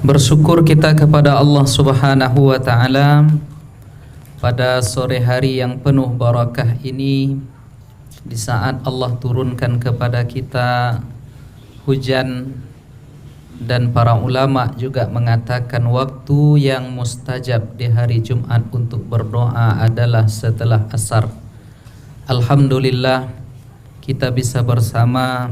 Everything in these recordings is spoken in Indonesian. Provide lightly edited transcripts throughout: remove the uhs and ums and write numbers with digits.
Bersyukur kita kepada Allah Subhanahu wa taala pada sore hari yang penuh barakah ini, di saat Allah turunkan kepada kita hujan, dan para ulama juga mengatakan waktu yang mustajab di hari Jumat untuk berdoa adalah setelah asar. Alhamdulillah kita bisa bersama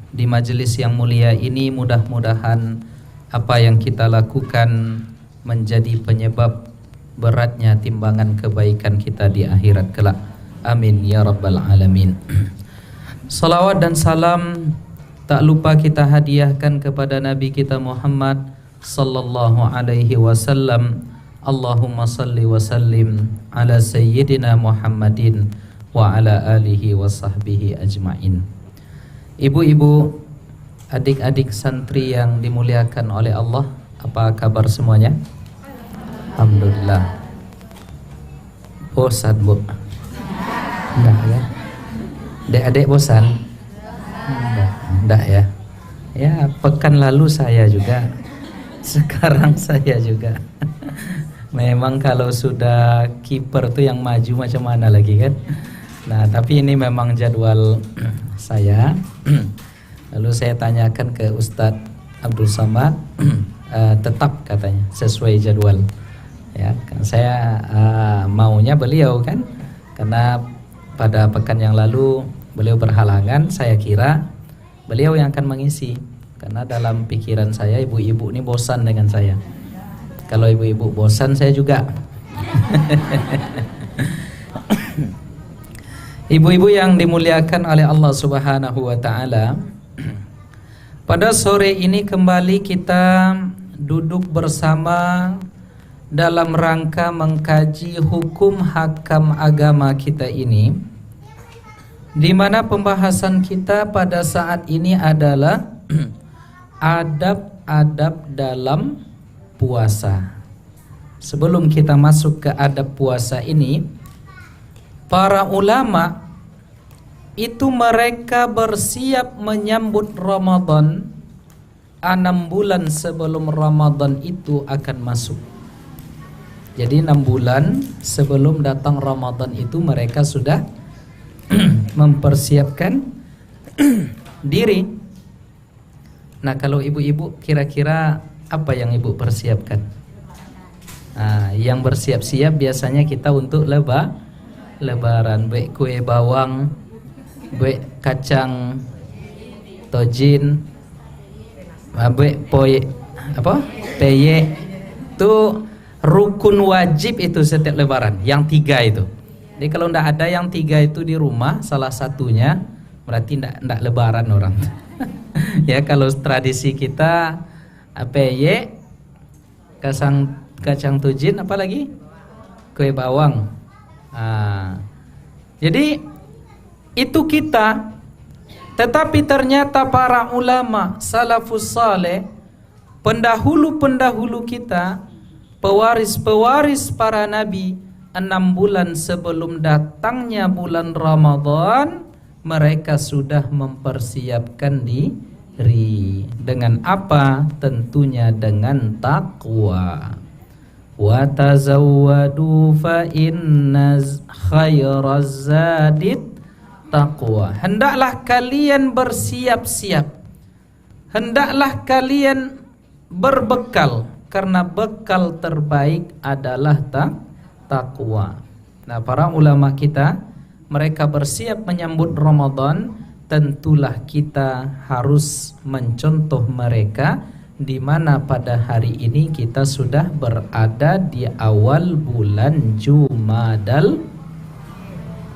di majelis yang mulia ini. Mudah-mudahan apa yang kita lakukan menjadi penyebab beratnya timbangan kebaikan kita di akhirat kelak. Amin ya rabbal alamin. Salawat dan salam tak lupa kita hadiahkan kepada Nabi kita Muhammad sallallahu alaihi wasallam. Allahumma salli wa sallim ala sayyidina Muhammadin wa ala alihi wa sahbihi ajmain. Ibu-ibu, adik-adik santri yang dimuliakan oleh Allah, apa kabar semuanya? Alhamdulillah. Bosan, Bu? Enggak ya? Adik-adik bosan? Enggak ya? Ya, pekan lalu saya juga, sekarang saya juga. Memang kalau sudah kiper tuh yang maju macam mana lagi kan? Nah, tapi ini memang jadwal saya. Lalu saya tanyakan ke Ustadz Abdul Samad, tetap katanya sesuai jadwal. Ya, kan saya maunya beliau kan, karena pada pekan yang lalu beliau berhalangan. Saya kira beliau yang akan mengisi, karena dalam pikiran saya ibu-ibu ini bosan dengan saya. Kalau ibu-ibu bosan, saya juga. Ibu-ibu yang dimuliakan oleh Allah Subhanahu wa taala, pada sore ini kembali kita duduk bersama dalam rangka mengkaji hukum hakam agama kita ini, di mana pembahasan kita pada saat ini adalah adab-adab dalam puasa. Sebelum kita masuk ke adab puasa ini, para ulama itu mereka bersiap menyambut Ramadan 6 bulan sebelum Ramadan itu akan masuk. Jadi 6 bulan sebelum datang Ramadan itu mereka sudah mempersiapkan diri. Nah, kalau ibu-ibu kira-kira apa yang ibu persiapkan? Nah, yang bersiap-siap biasanya kita untuk lebaran, baik kue bawang, baik kacang tojin, baik peye. Itu rukun wajib itu setiap lebaran, yang 3 itu. Jadi kalau tidak ada yang 3 itu di rumah, salah satunya berarti tidak lebaran orang. Ya, kalau tradisi kita peye, kacang tojin, apa lagi? Kue bawang. Jadi itu kita. Tetapi ternyata para ulama salafus saleh, pendahulu-pendahulu kita, pewaris-pewaris para nabi, 6 bulan sebelum datangnya bulan Ramadan mereka sudah mempersiapkan diri. Dengan apa? Tentunya dengan takwa. Wa tazawwadu fa inna khairaz zadit taqwa. Hendaklah kalian bersiap-siap, hendaklah kalian berbekal, karena bekal terbaik adalah takwa. Nah, para ulama kita mereka bersiap menyambut Ramadan. Tentulah kita harus mencontoh mereka, di mana pada hari ini kita sudah berada di awal bulan Jumadal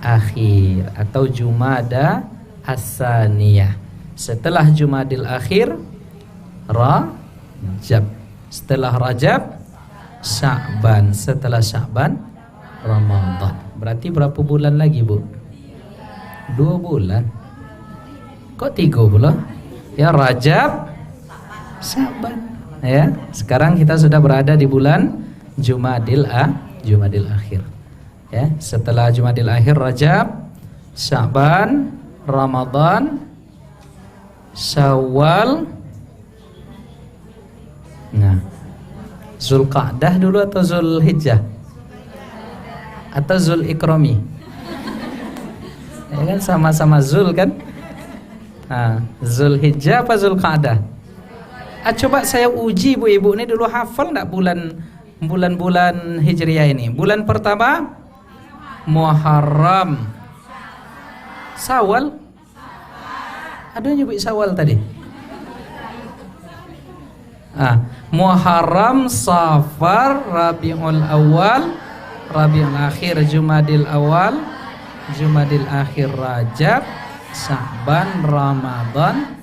Akhir atau Jumada As-Saniyah. Setelah Jumadil Akhir, Rajab. Setelah Rajab, Sya'ban. Setelah Sya'ban, Ramadan. Berarti berapa bulan lagi, Bu? 2 bulan. Kok 3 bulan? Ya, Rajab, Sya'ban. Ya, sekarang kita sudah berada di bulan Jumadil Akhir. Ya, setelah Jumadil Akhir, Rajab, Sya'ban, Ramadan, Syawal. Nah, Zulqa'dah dulu atau Zulhijjah? Atau Zulikrami? Ya kan sama-sama Zul kan? Nah, Zulhijjah apa Zulqa'dah? Coba saya uji ibu-ibu ini dulu, hafal enggak bulan-bulan Hijriah ini? Bulan pertama Muharram, Syawal. Ada yang nyebut Syawal tadi? Muharram, Safar, Rabiul Awal, Rabiul Akhir, Jumadil Awal, Jumadil Akhir, Rajab, Sya'ban, Ramadan.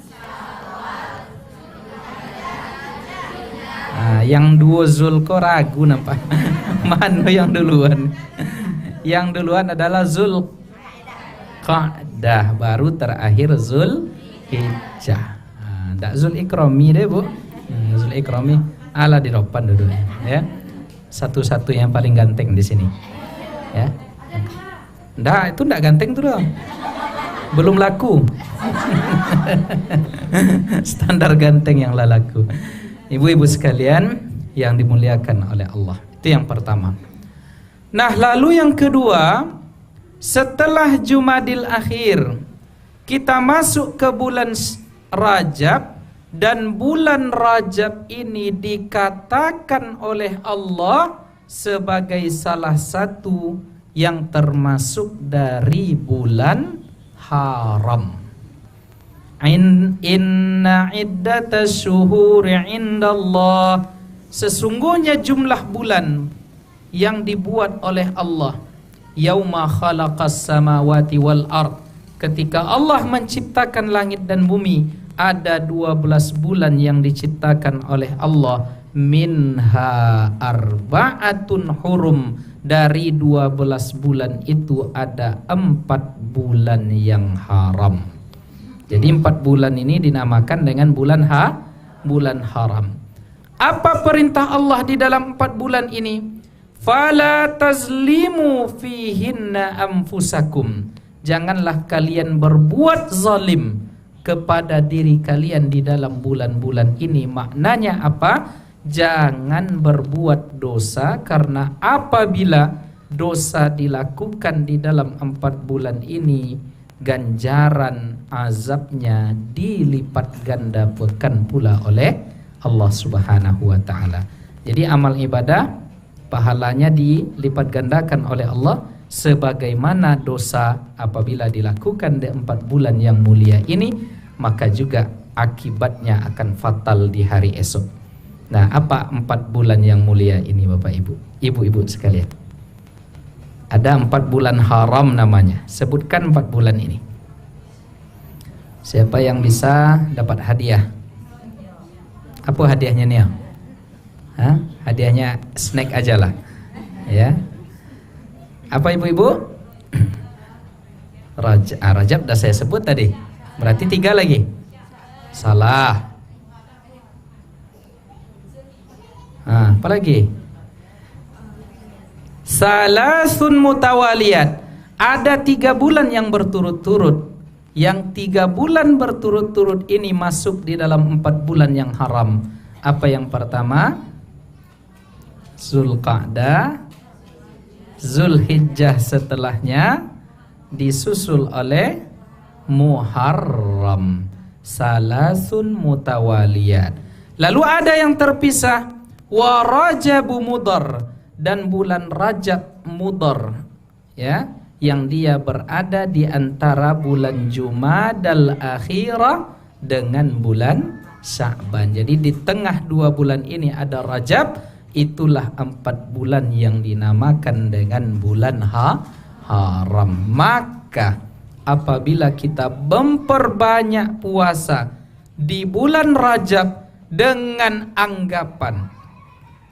Yang dua Zulko ragu nampak. Mana yang duluan? Yang duluan adalah Zulqa'dah, baru terakhir Zulhijjah. Ndak Zulikrami deh bu. Zulikrami ala di depan dulu ya. Satu-satu yang paling ganteng di sini. Ya. Ndak, itu ndak ganteng tuh dong. Belum laku. Standar ganteng yang laku. Ibu-ibu sekalian yang dimuliakan oleh Allah. Itu yang pertama. Nah, lalu yang kedua, setelah Jumadil Akhir kita masuk ke bulan Rajab, dan bulan Rajab ini dikatakan oleh Allah sebagai salah satu yang termasuk dari bulan haram. Inna iddatas syuhuri indallah, sesungguhnya jumlah bulan yang dibuat oleh Allah yauma khalaqas samawati wal ard, ketika Allah menciptakan langit dan bumi, ada 12 bulan yang diciptakan oleh Allah. Minha arba'atun hurum, dari 12 bulan itu ada 4 bulan yang haram. Jadi 4 bulan ini dinamakan dengan bulan haram. Apa perintah Allah di dalam 4 bulan ini? Fala tazlimu fihinna anfusakum, janganlah kalian berbuat zalim kepada diri kalian di dalam bulan-bulan ini. Maknanya apa? Jangan berbuat dosa, karena apabila dosa dilakukan di dalam 4 bulan ini, ganjaran azabnya dilipat gandakan pula oleh Allah Subhanahu wa taala. Jadi amal ibadah pahalanya dilipat gandakan oleh Allah, sebagaimana dosa apabila dilakukan di 4 bulan yang mulia ini, maka juga akibatnya akan fatal di hari esok. Nah, apa 4 bulan yang mulia ini Bapak Ibu, ibu-ibu sekalian? Ada 4 bulan haram namanya. Sebutkan 4 bulan ini. Siapa yang bisa dapat hadiah? Apa hadiahnya nih? Hadiahnya snack aja lah. Ya. Apa ibu-ibu? Rajab dah saya sebut tadi. Berarti 3 lagi. Salah. Apa lagi? Salasun mutawaliyat. Ada 3 bulan yang berturut-turut. Yang 3 bulan berturut-turut ini masuk di dalam 4 bulan yang haram. Apa yang pertama? Zulqa'dah, Zulhijjah setelahnya, disusul oleh Muharram. Salasun mutawaliyat. Lalu ada yang terpisah, wa Rajabu Mudhar, dan bulan Rajab Mudhar, ya, yang dia berada di antara bulan Jumadal Akhirah dengan bulan Sya'ban. Jadi di tengah 2 bulan ini ada Rajab, itulah 4 bulan yang dinamakan dengan bulan haram. Maka apabila kita memperbanyak puasa di bulan Rajab dengan anggapan,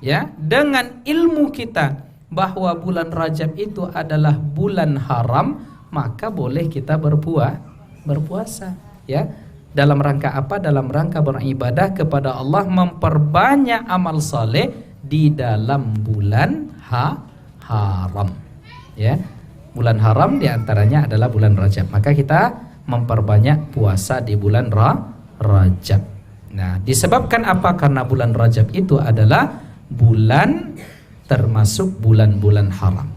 ya, dengan ilmu kita bahwa bulan Rajab itu adalah bulan haram, maka boleh kita berpuasa, ya. Dalam rangka apa? Dalam rangka beribadah kepada Allah, memperbanyak amal saleh di dalam bulan haram, ya. Bulan haram diantaranya adalah bulan Rajab, maka kita memperbanyak puasa di bulan Rajab. Nah, disebabkan apa? Karena bulan Rajab itu adalah bulan termasuk bulan-bulan haram.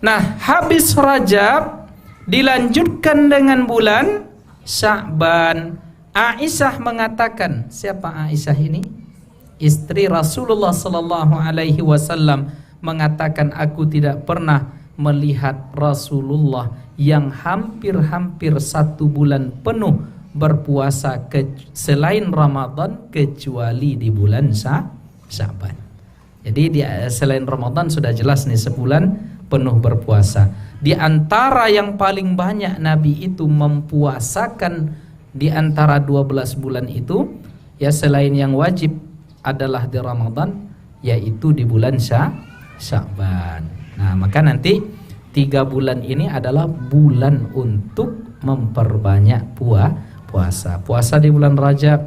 Nah, habis Rajab dilanjutkan dengan bulan Sya'ban. Aisyah mengatakan, siapa Aisyah ini? Istri Rasulullah sallallahu alaihi wasallam mengatakan, aku tidak pernah melihat Rasulullah yang hampir-hampir 1 bulan penuh berpuasa selain Ramadan kecuali di bulan Sya'ban. Jadi selain Ramadan sudah jelas nih sebulan penuh berpuasa. Di antara yang paling banyak Nabi itu mempuasakan di antara 12 bulan itu, ya selain yang wajib adalah di Ramadan, yaitu di bulan Sya'ban. Nah, maka nanti 3 bulan ini adalah bulan untuk memperbanyak puasa. Puasa di bulan Rajab,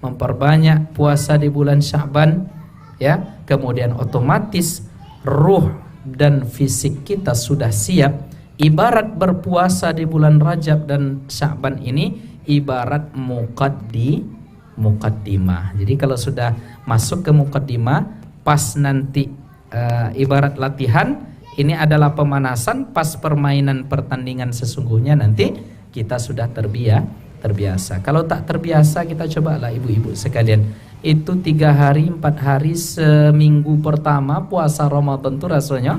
memperbanyak puasa di bulan Sya'ban, ya. Kemudian otomatis ruh dan fisik kita sudah siap. Ibarat berpuasa di bulan Rajab dan Sya'ban ini ibarat muqaddimah. Jadi kalau sudah masuk ke muqaddimah, pas nanti ibarat latihan, ini adalah pemanasan. Pas permainan pertandingan sesungguhnya nanti kita sudah terbiasa. Kalau tak terbiasa, kita cobalah ibu-ibu sekalian, itu 3 hari 4 hari seminggu pertama puasa Ramadan tuh rasanya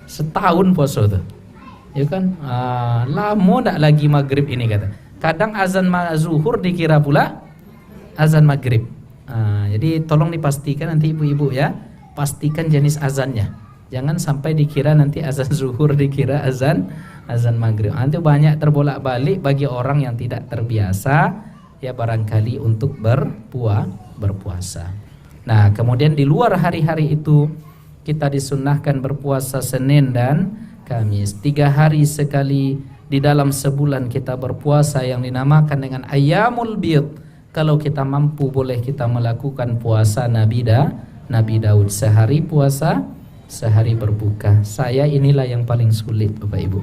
setahun puasa tuh, ya kan? Lama tak lagi maghrib ini kata. Kadang azan zuhur dikira pula azan maghrib. Jadi tolong dipastikan nanti ibu-ibu ya, pastikan jenis azannya. Jangan sampai dikira nanti azan zuhur dikira azan maghrib. Nanti banyak terbolak-balik bagi orang yang tidak terbiasa ya barangkali untuk berpuasa. Nah, kemudian di luar hari-hari itu kita disunnahkan berpuasa Senin dan Kamis. 3 hari sekali di dalam sebulan kita berpuasa yang dinamakan dengan Ayyamul Bid. Kalau kita mampu boleh kita melakukan puasa Nabi Daud, sehari puasa, sehari berbuka. Saya inilah yang paling sulit Bapak Ibu.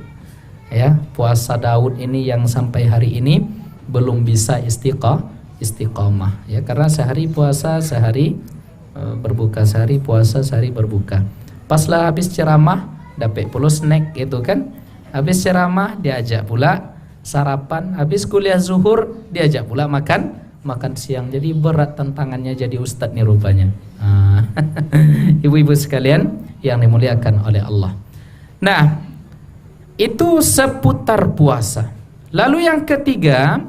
Ya, puasa Daud ini yang sampai hari ini belum bisa istiqamah ya, karena sehari puasa, sehari berbuka, sehari puasa, sehari berbuka. Paslah habis ceramah dapat pula snack gitu kan. Habis ceramah diajak pula sarapan, habis kuliah zuhur diajak pula makan siang. Jadi berat tantangannya jadi ustadz nih rupanya. Ibu-ibu sekalian yang dimuliakan oleh Allah. Nah, itu seputar puasa. Lalu yang ketiga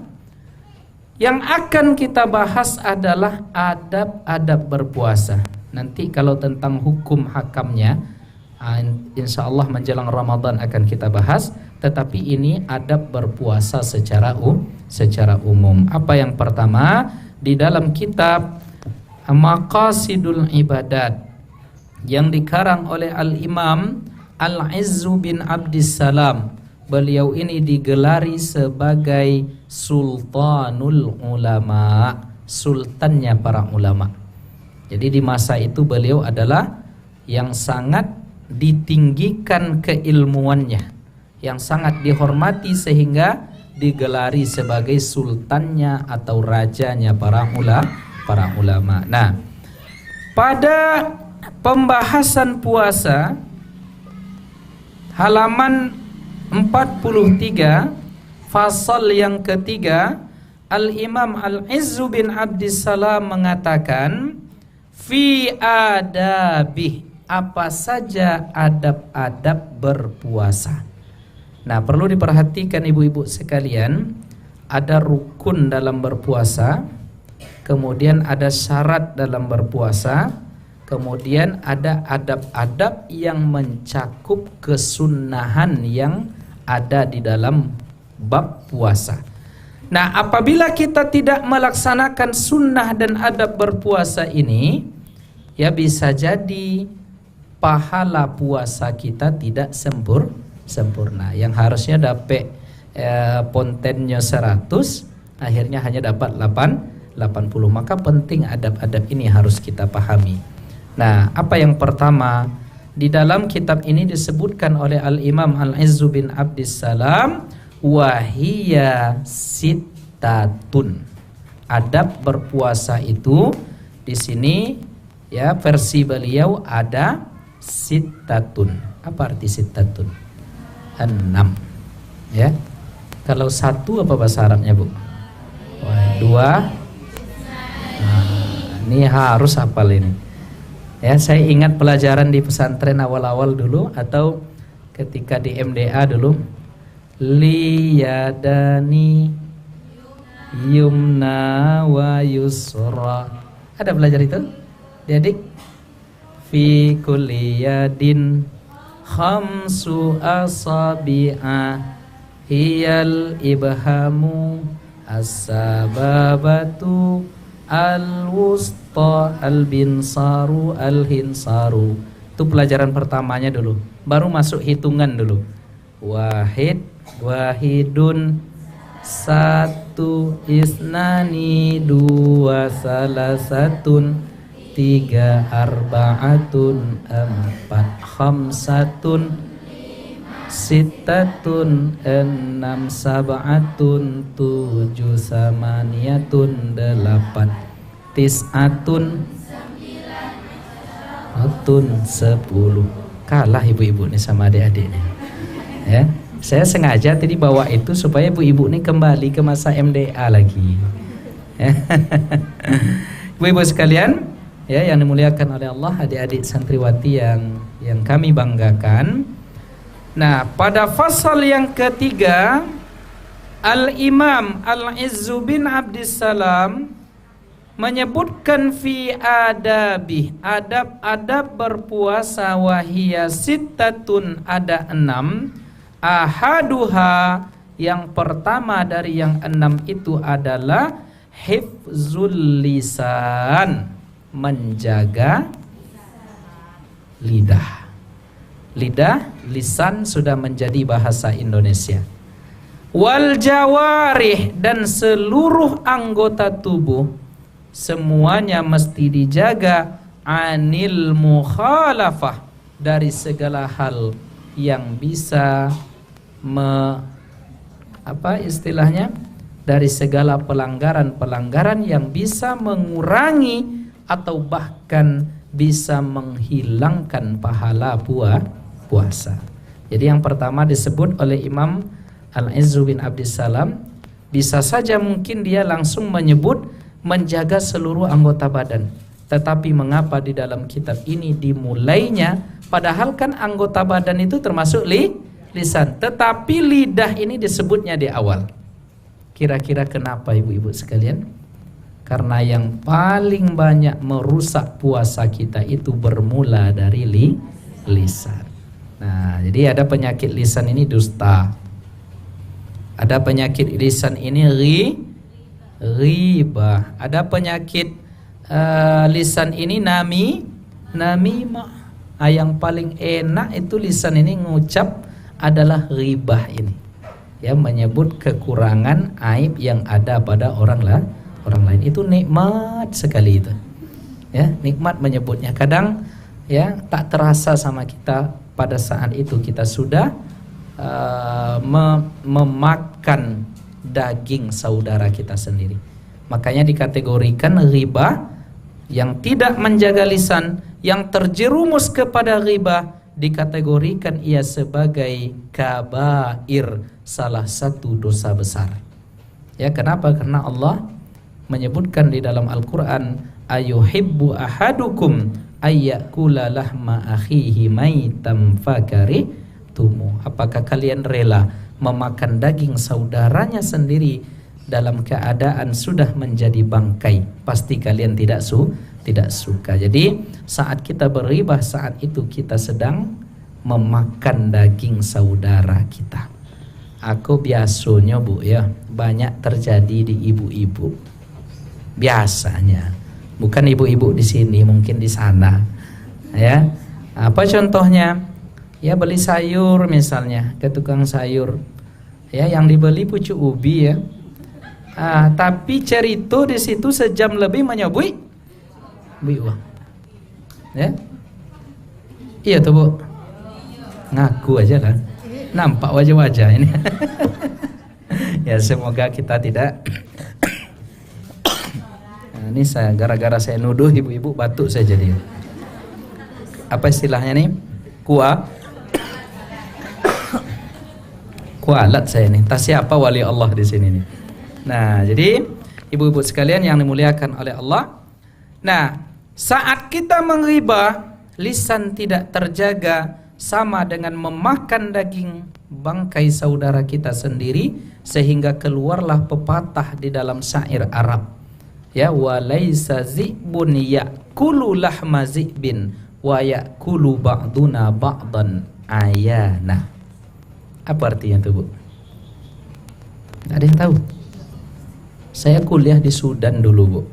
yang akan kita bahas adalah adab-adab berpuasa. Nanti kalau tentang hukum hakamnya, insya Allah menjelang Ramadan akan kita bahas. Tetapi ini adab berpuasa secara umum. Apa yang pertama? Di dalam kitab Maqasidul Ibadat yang dikarang oleh Al-Imam Al-Izzu bin Abdissalam, beliau ini digelari sebagai Sultanul Ulama, sultannya para ulama. Jadi di masa itu beliau adalah yang sangat ditinggikan keilmuannya, yang sangat dihormati sehingga digelari sebagai sultannya atau rajanya para ulama. Nah, pada pembahasan puasa halaman 43 fasal yang ketiga, Al-Imam Al-Izzu bin Abdissalam mengatakan fi adabih, apa saja adab-adab berpuasa. Nah, perlu diperhatikan ibu-ibu sekalian, ada rukun dalam berpuasa, kemudian ada syarat dalam berpuasa, kemudian ada adab-adab yang mencakup kesunnahan yang ada di dalam bab puasa. Nah, apabila kita tidak melaksanakan sunnah dan adab berpuasa ini, ya bisa jadi pahala puasa kita tidak sempurna. Yang harusnya dapat pontennya 100, akhirnya hanya dapat 80. Maka penting adab-adab ini harus kita pahami. Nah, apa yang pertama? Di dalam kitab ini disebutkan oleh Al-Imam Al-Izzu bin Abdissalam, wahiyya sittatun. Adab berpuasa itu di sini Ya, versi beliau ada sittatun. Apa arti sittatun? 6. Ya. Kalau 1 apa bahasa Arabnya, Bu? 2. Ini harus hafal ini. Ya, saya ingat pelajaran di pesantren awal-awal dulu atau ketika di MDA dulu. Liyadani yumna wa yusra. Ada belajar itu? Adik? Fi kulli yadin khamsu asabi'a hiyal ibhamu as-sababatu al-wusta al-binsaru al-hinsaru. Itu pelajaran pertamanya dulu. Baru masuk hitungan dulu. Wahid, wahidun, 1, isnani, 2, salasatun, 3, arba'atun, 4, khamsatun, sittatun, 6, sab'atun, 7, samaniyatun, 8, tis'atun, 10. Kalah ibu-ibu nih sama adik-adik nih. Ya, saya sengaja tadi bawa itu supaya ibu-ibu nih kembali ke masa MDA lagi. Ibu-ibu sekalian, ya yang dimuliakan oleh Allah, adik-adik santriwati yang kami banggakan. Nah, pada fasal yang ketiga, Al-Imam Al-Izzu bin Abdissalam menyebutkan fi adabi, adab-adab berpuasa, wahia sittatun, ada 6. Ahaduha, yang pertama dari yang 6 itu adalah hifzul lisan, menjaga lidah. Lidah, lisan sudah menjadi bahasa Indonesia. Wal jawarih, dan seluruh anggota tubuh semuanya mesti dijaga anil mukhalafah, dari segala hal yang bisa dari segala pelanggaran-pelanggaran yang bisa mengurangi atau bahkan bisa menghilangkan pahala puasa. Jadi yang pertama disebut oleh Imam Al-Izzu bin Abdissalam, bisa saja mungkin dia langsung menyebut menjaga seluruh anggota badan. Tetapi mengapa di dalam kitab ini dimulainya, padahal kan anggota badan itu termasuk lisan, tetapi lidah ini disebutnya di awal. Kira-kira kenapa ibu-ibu sekalian? Karena yang paling banyak merusak puasa kita itu bermula dari lisan. Nah, jadi ada penyakit lisan ini dusta. Ada penyakit lisan ini ghibah. Ada penyakit lisan ini namimah. Yang paling enak itu lisan ini ngucap adalah ghibah ini. Ya, menyebut kekurangan aib yang ada pada orang lain. Itu nikmat sekali itu. Ya, nikmat menyebutnya. Kadang ya tak terasa sama kita pada saat itu kita sudah memakan daging saudara kita sendiri. Makanya dikategorikan ghibah, yang tidak menjaga lisan, yang terjerumus kepada ghibah, dikategorikan ia sebagai kabair, salah satu dosa besar. Ya, kenapa? Karena Allah menyebutkan di dalam Al-Quran, ayuhibbu ahadukum ayyakula lahma akhihi maitam fakarihtumu. Apakah kalian rela memakan daging saudaranya sendiri dalam keadaan sudah menjadi bangkai? Pasti kalian tidak suka. Jadi saat kita beribah, saat itu kita sedang memakan daging saudara kita. Aku biasanya Bu ya, banyak terjadi di ibu-ibu. Biasanya, bukan ibu-ibu di sini, mungkin di sana. Ya, apa contohnya? Ya, beli sayur misalnya ke tukang sayur. Ya, yang dibeli pucuk ubi ya. Tapi cerita di situ sejam lebih menyebui uang. Ya, iya tuh Bu. Ngaku aja lah. Nampak wajah-wajah ini. Ya, semoga kita tidak Nah, ini saya gara-gara saya nuduh ibu-ibu batuk saya jadi. Apa istilahnya nih? Kualat saya nih. Tas siapa wali Allah di sini nih? Nah, jadi ibu-ibu sekalian yang dimuliakan oleh Allah. Nah, saat kita menghibah, lisan tidak terjaga sama dengan memakan daging bangkai saudara kita sendiri, sehingga keluarlah pepatah di dalam syair Arab. Ya, walaisa zibun ya'kulu lahma zibin wa ya'kulu ba'duna ba'dan ayana. Apa artinya itu, Bu? Gak ada yang tahu. Saya kuliah di Sudan dulu, Bu.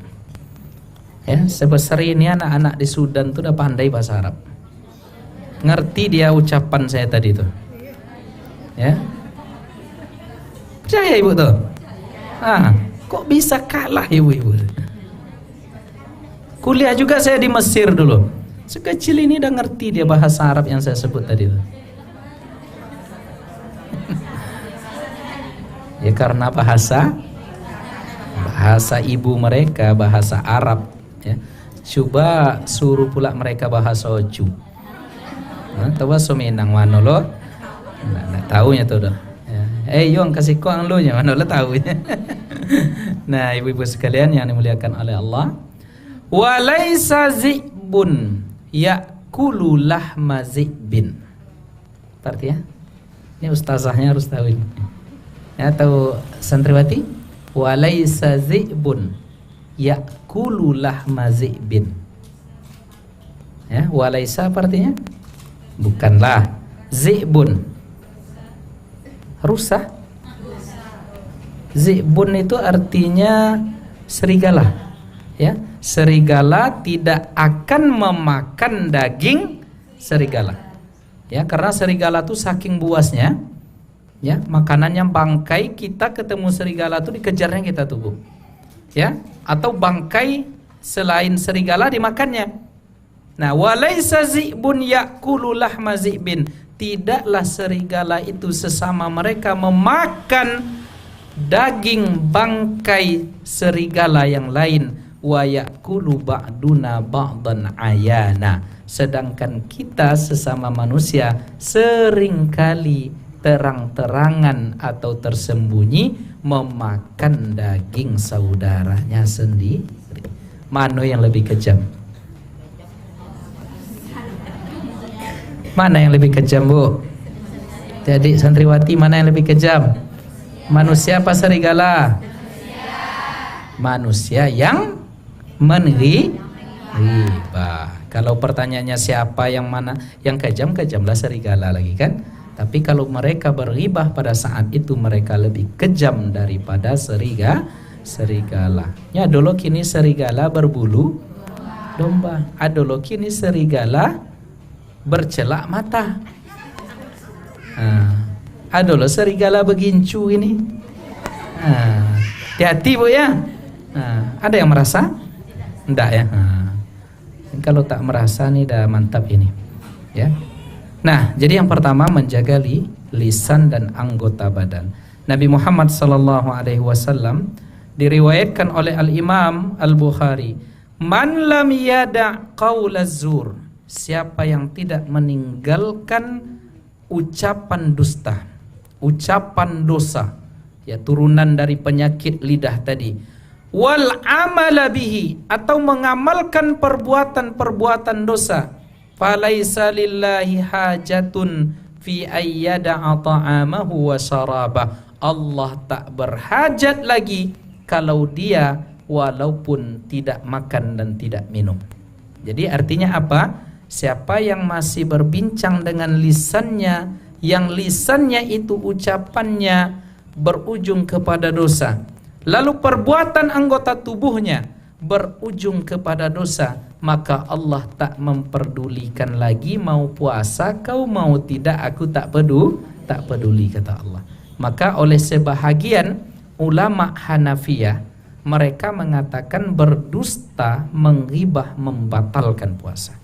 Ya, sebesar ini anak-anak di Sudan tuh udah pandai bahasa Arab. Ngerti dia ucapan saya tadi tuh. Ya. Percaya ibu tuh? Kok bisa kalah ibu-ibu? Kuliah juga saya di Mesir dulu. Sekecil ini udah ngerti dia bahasa Arab yang saya sebut tadi tuh. Ya karena bahasa ibu mereka bahasa Arab, ya. Coba suruh pula mereka bahasa Oju. Tahu bahasa Minang mana lo? Nggak tahunya tuh dah. Yong kasih kuang lo nya mana lo tahunya. Nah, ibu-ibu sekalian yang dimuliakan oleh Allah, walaisa zibun ya'kulu lahma zibin. Artinya, ini ustazahnya harus tahu ini. Ya, tahu santriwati? Walaisa zibun ya'kulu lahma zibin. Ya, walaisa apa artinya? Bukanlah. Zibun rusa. Zibun itu artinya serigala. Ya, serigala tidak akan memakan daging serigala. Ya, karena serigala itu saking buasnya, ya, makanannya bangkai, kita ketemu serigala tuh dikejarnya kita tuh, Bu. Ya, atau bangkai selain serigala dimakannya. Nah, walaisa zibun ya'kulu lahma zibin. Tidaklah serigala itu sesama mereka memakan daging bangkai serigala yang lain. Wa ya'kulu ba'duna ba'dan ayana. Sedangkan kita sesama manusia seringkali terang-terangan atau tersembunyi memakan daging saudaranya sendiri. Mana yang lebih kejam? Mana yang lebih kejam, Bu? Jadi santriwati, mana yang lebih kejam? Manusia apa serigala? Manusia yang menghibah. Kalau pertanyaannya siapa yang mana yang kejam, kejamlah serigala lagi kan? Tapi kalau mereka berghibah pada saat itu, mereka lebih kejam daripada serigala. Ya, dulu kini serigala berbulu domba. Dulu kini serigala bercelak mata. Dulu serigala begincu ini. Hati-hati, Bu, ya. Ada yang merasa? Enggak, ya. Kalau tak merasa nih dah mantap ini, ya. Nah, jadi yang pertama menjaga lisan dan anggota badan. Nabi Muhammad SAW diriwayatkan oleh Al-Imam Al-Bukhari, man lam yada' qaulaz zur, siapa yang tidak meninggalkan ucapan dusta, ucapan dosa, ya, turunan dari penyakit lidah tadi, wal amala bihi, atau mengamalkan perbuatan-perbuatan dosa, falaisa lillahi hajatun fi ayyada'a ta'amahu wa syarabah. Allah tak berhajat lagi kalau dia walaupun tidak makan dan tidak minum. Jadi artinya apa? Siapa yang masih berbincang dengan lisannya, yang lisannya itu ucapannya berujung kepada dosa, lalu perbuatan anggota tubuhnya berujung kepada dosa, maka Allah tak memperdulikan lagi mau puasa kau mau tidak, aku tak peduli kata Allah. Maka oleh sebahagian ulama Hanafiyah, mereka mengatakan berdusta, menghibah membatalkan puasa.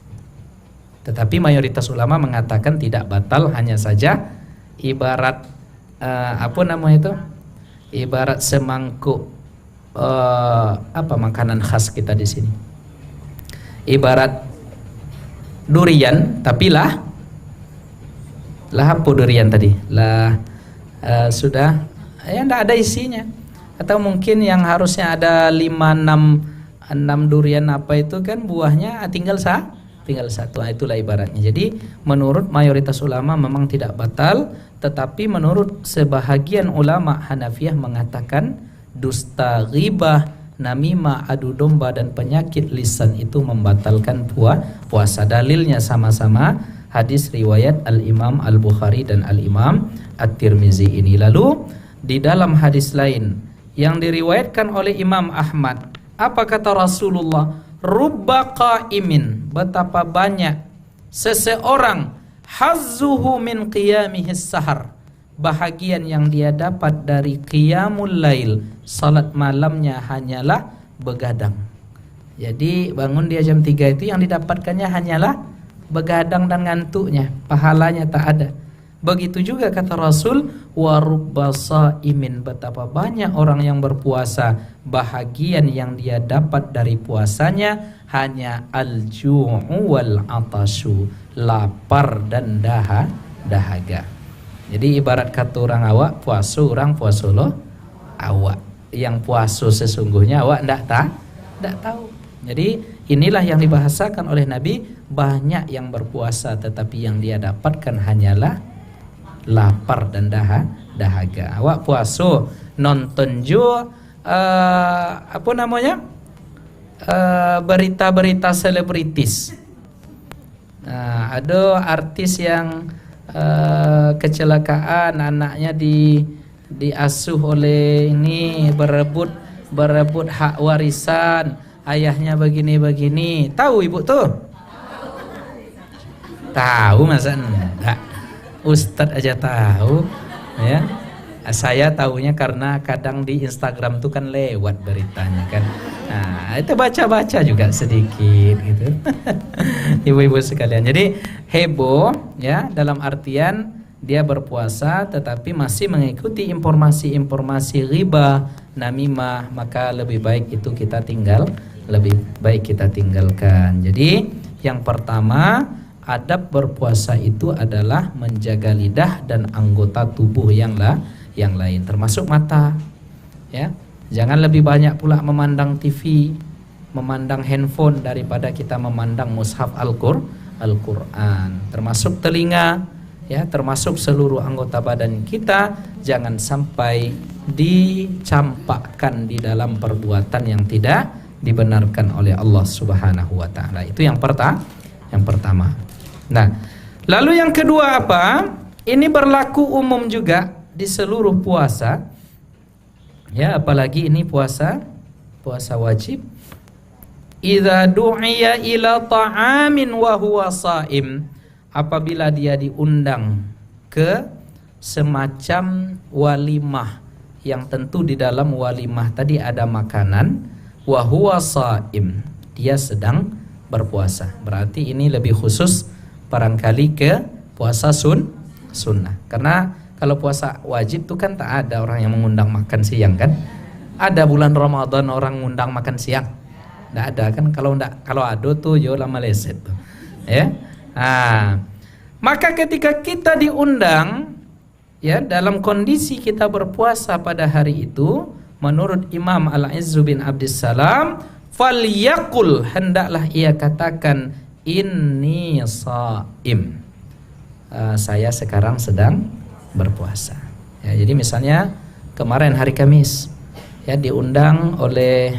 Tetapi mayoritas ulama mengatakan tidak batal, hanya saja ibarat apa namanya itu? Ibarat semangkuk apa makanan khas kita di sini. Ibarat durian, tapi lah apa durian tadi? Sudah ya enggak ada isinya. Atau mungkin yang harusnya ada 5 6 durian apa itu kan buahnya tinggal satu. Nah, itulah ibaratnya. Jadi menurut mayoritas ulama memang tidak batal, tetapi menurut sebahagian ulama Hanafiyah mengatakan dusta, ghibah, namimah, adu domba dan penyakit lisan itu membatalkan puasa. Dalilnya sama-sama hadis riwayat Al-Imam Al-Bukhari dan Al-Imam At-Tirmizi ini. Lalu di dalam hadis lain yang diriwayatkan oleh Imam Ahmad, apa kata Rasulullah? Rubba qaimin, betapa banyak seseorang hazzuhu min qiyamihis sahar, bahagian yang dia dapat dari qiyamul lail, salat malamnya hanyalah begadang. Jadi bangun dia jam 3 itu yang didapatkannya hanyalah begadang dan ngantuknya, pahalanya tak ada. Begitu juga kata Rasul, wa rubba shaimin, betapa banyak orang yang berpuasa, bahagian yang dia dapat dari puasanya hanya al-ju'u wal atashu, lapar dan dahaga. Jadi ibarat kata orang awak puasa, orang puasa lo awak. Yang puasa sesungguhnya awak ndak tahu. Jadi inilah yang dibahasakan oleh Nabi, banyak yang berpuasa tetapi yang dia dapatkan hanyalah lapar dan dahaga. Awak puasa nonton jo apa namanya? Berita-berita selebritis. Ada artis yang kecelakaan, anaknya diasuh oleh ini, berebut hak warisan, ayahnya begini-begini. Tahu ibu tuh? Tahu masa enggak? Ustadz aja tahu, ya. Saya tahunya karena kadang di Instagram tuh kan lewat beritanya kan. Nah, itu baca-baca juga sedikit gitu. Ibu-ibu sekalian. Jadi heboh ya, dalam artian dia berpuasa tetapi masih mengikuti informasi-informasi riba, namimah, maka lebih baik itu kita tinggalkan. Jadi yang pertama, adab berpuasa itu adalah menjaga lidah dan anggota tubuh yang lain, termasuk mata. Ya, jangan lebih banyak pula memandang TV, memandang handphone daripada kita memandang mushaf Al-Quran. Termasuk telinga, ya, termasuk seluruh anggota badan kita, jangan sampai dicampakkan di dalam perbuatan yang tidak dibenarkan oleh Allah Subhanahu wa taala. Itu yang pertama. Nah, lalu yang kedua apa? Ini berlaku umum juga di seluruh puasa. Ya, apalagi ini puasa wajib. Idza du'iya ila ta'amin wa huwa sha'im, apabila dia diundang ke semacam walimah, yang tentu di dalam walimah tadi ada makanan, wa huwa sha'im, dia sedang berpuasa. Berarti ini lebih khusus barangkali ke puasa sunnah. Karena kalau puasa wajib itu kan tak ada orang yang mengundang makan siang kan. Ada bulan Ramadan orang ngundang makan siang? Nggak ada kan. Kalau ada tuh yo lama leset tuh. Ya. Maka ketika kita diundang ya dalam kondisi kita berpuasa pada hari itu, menurut Imam Al-Izzu bin Abdissalam, falyaqul, hendaklah ia katakan, inni shaim, saya sekarang sedang berpuasa. Ya, jadi misalnya kemarin hari Kamis ya diundang oleh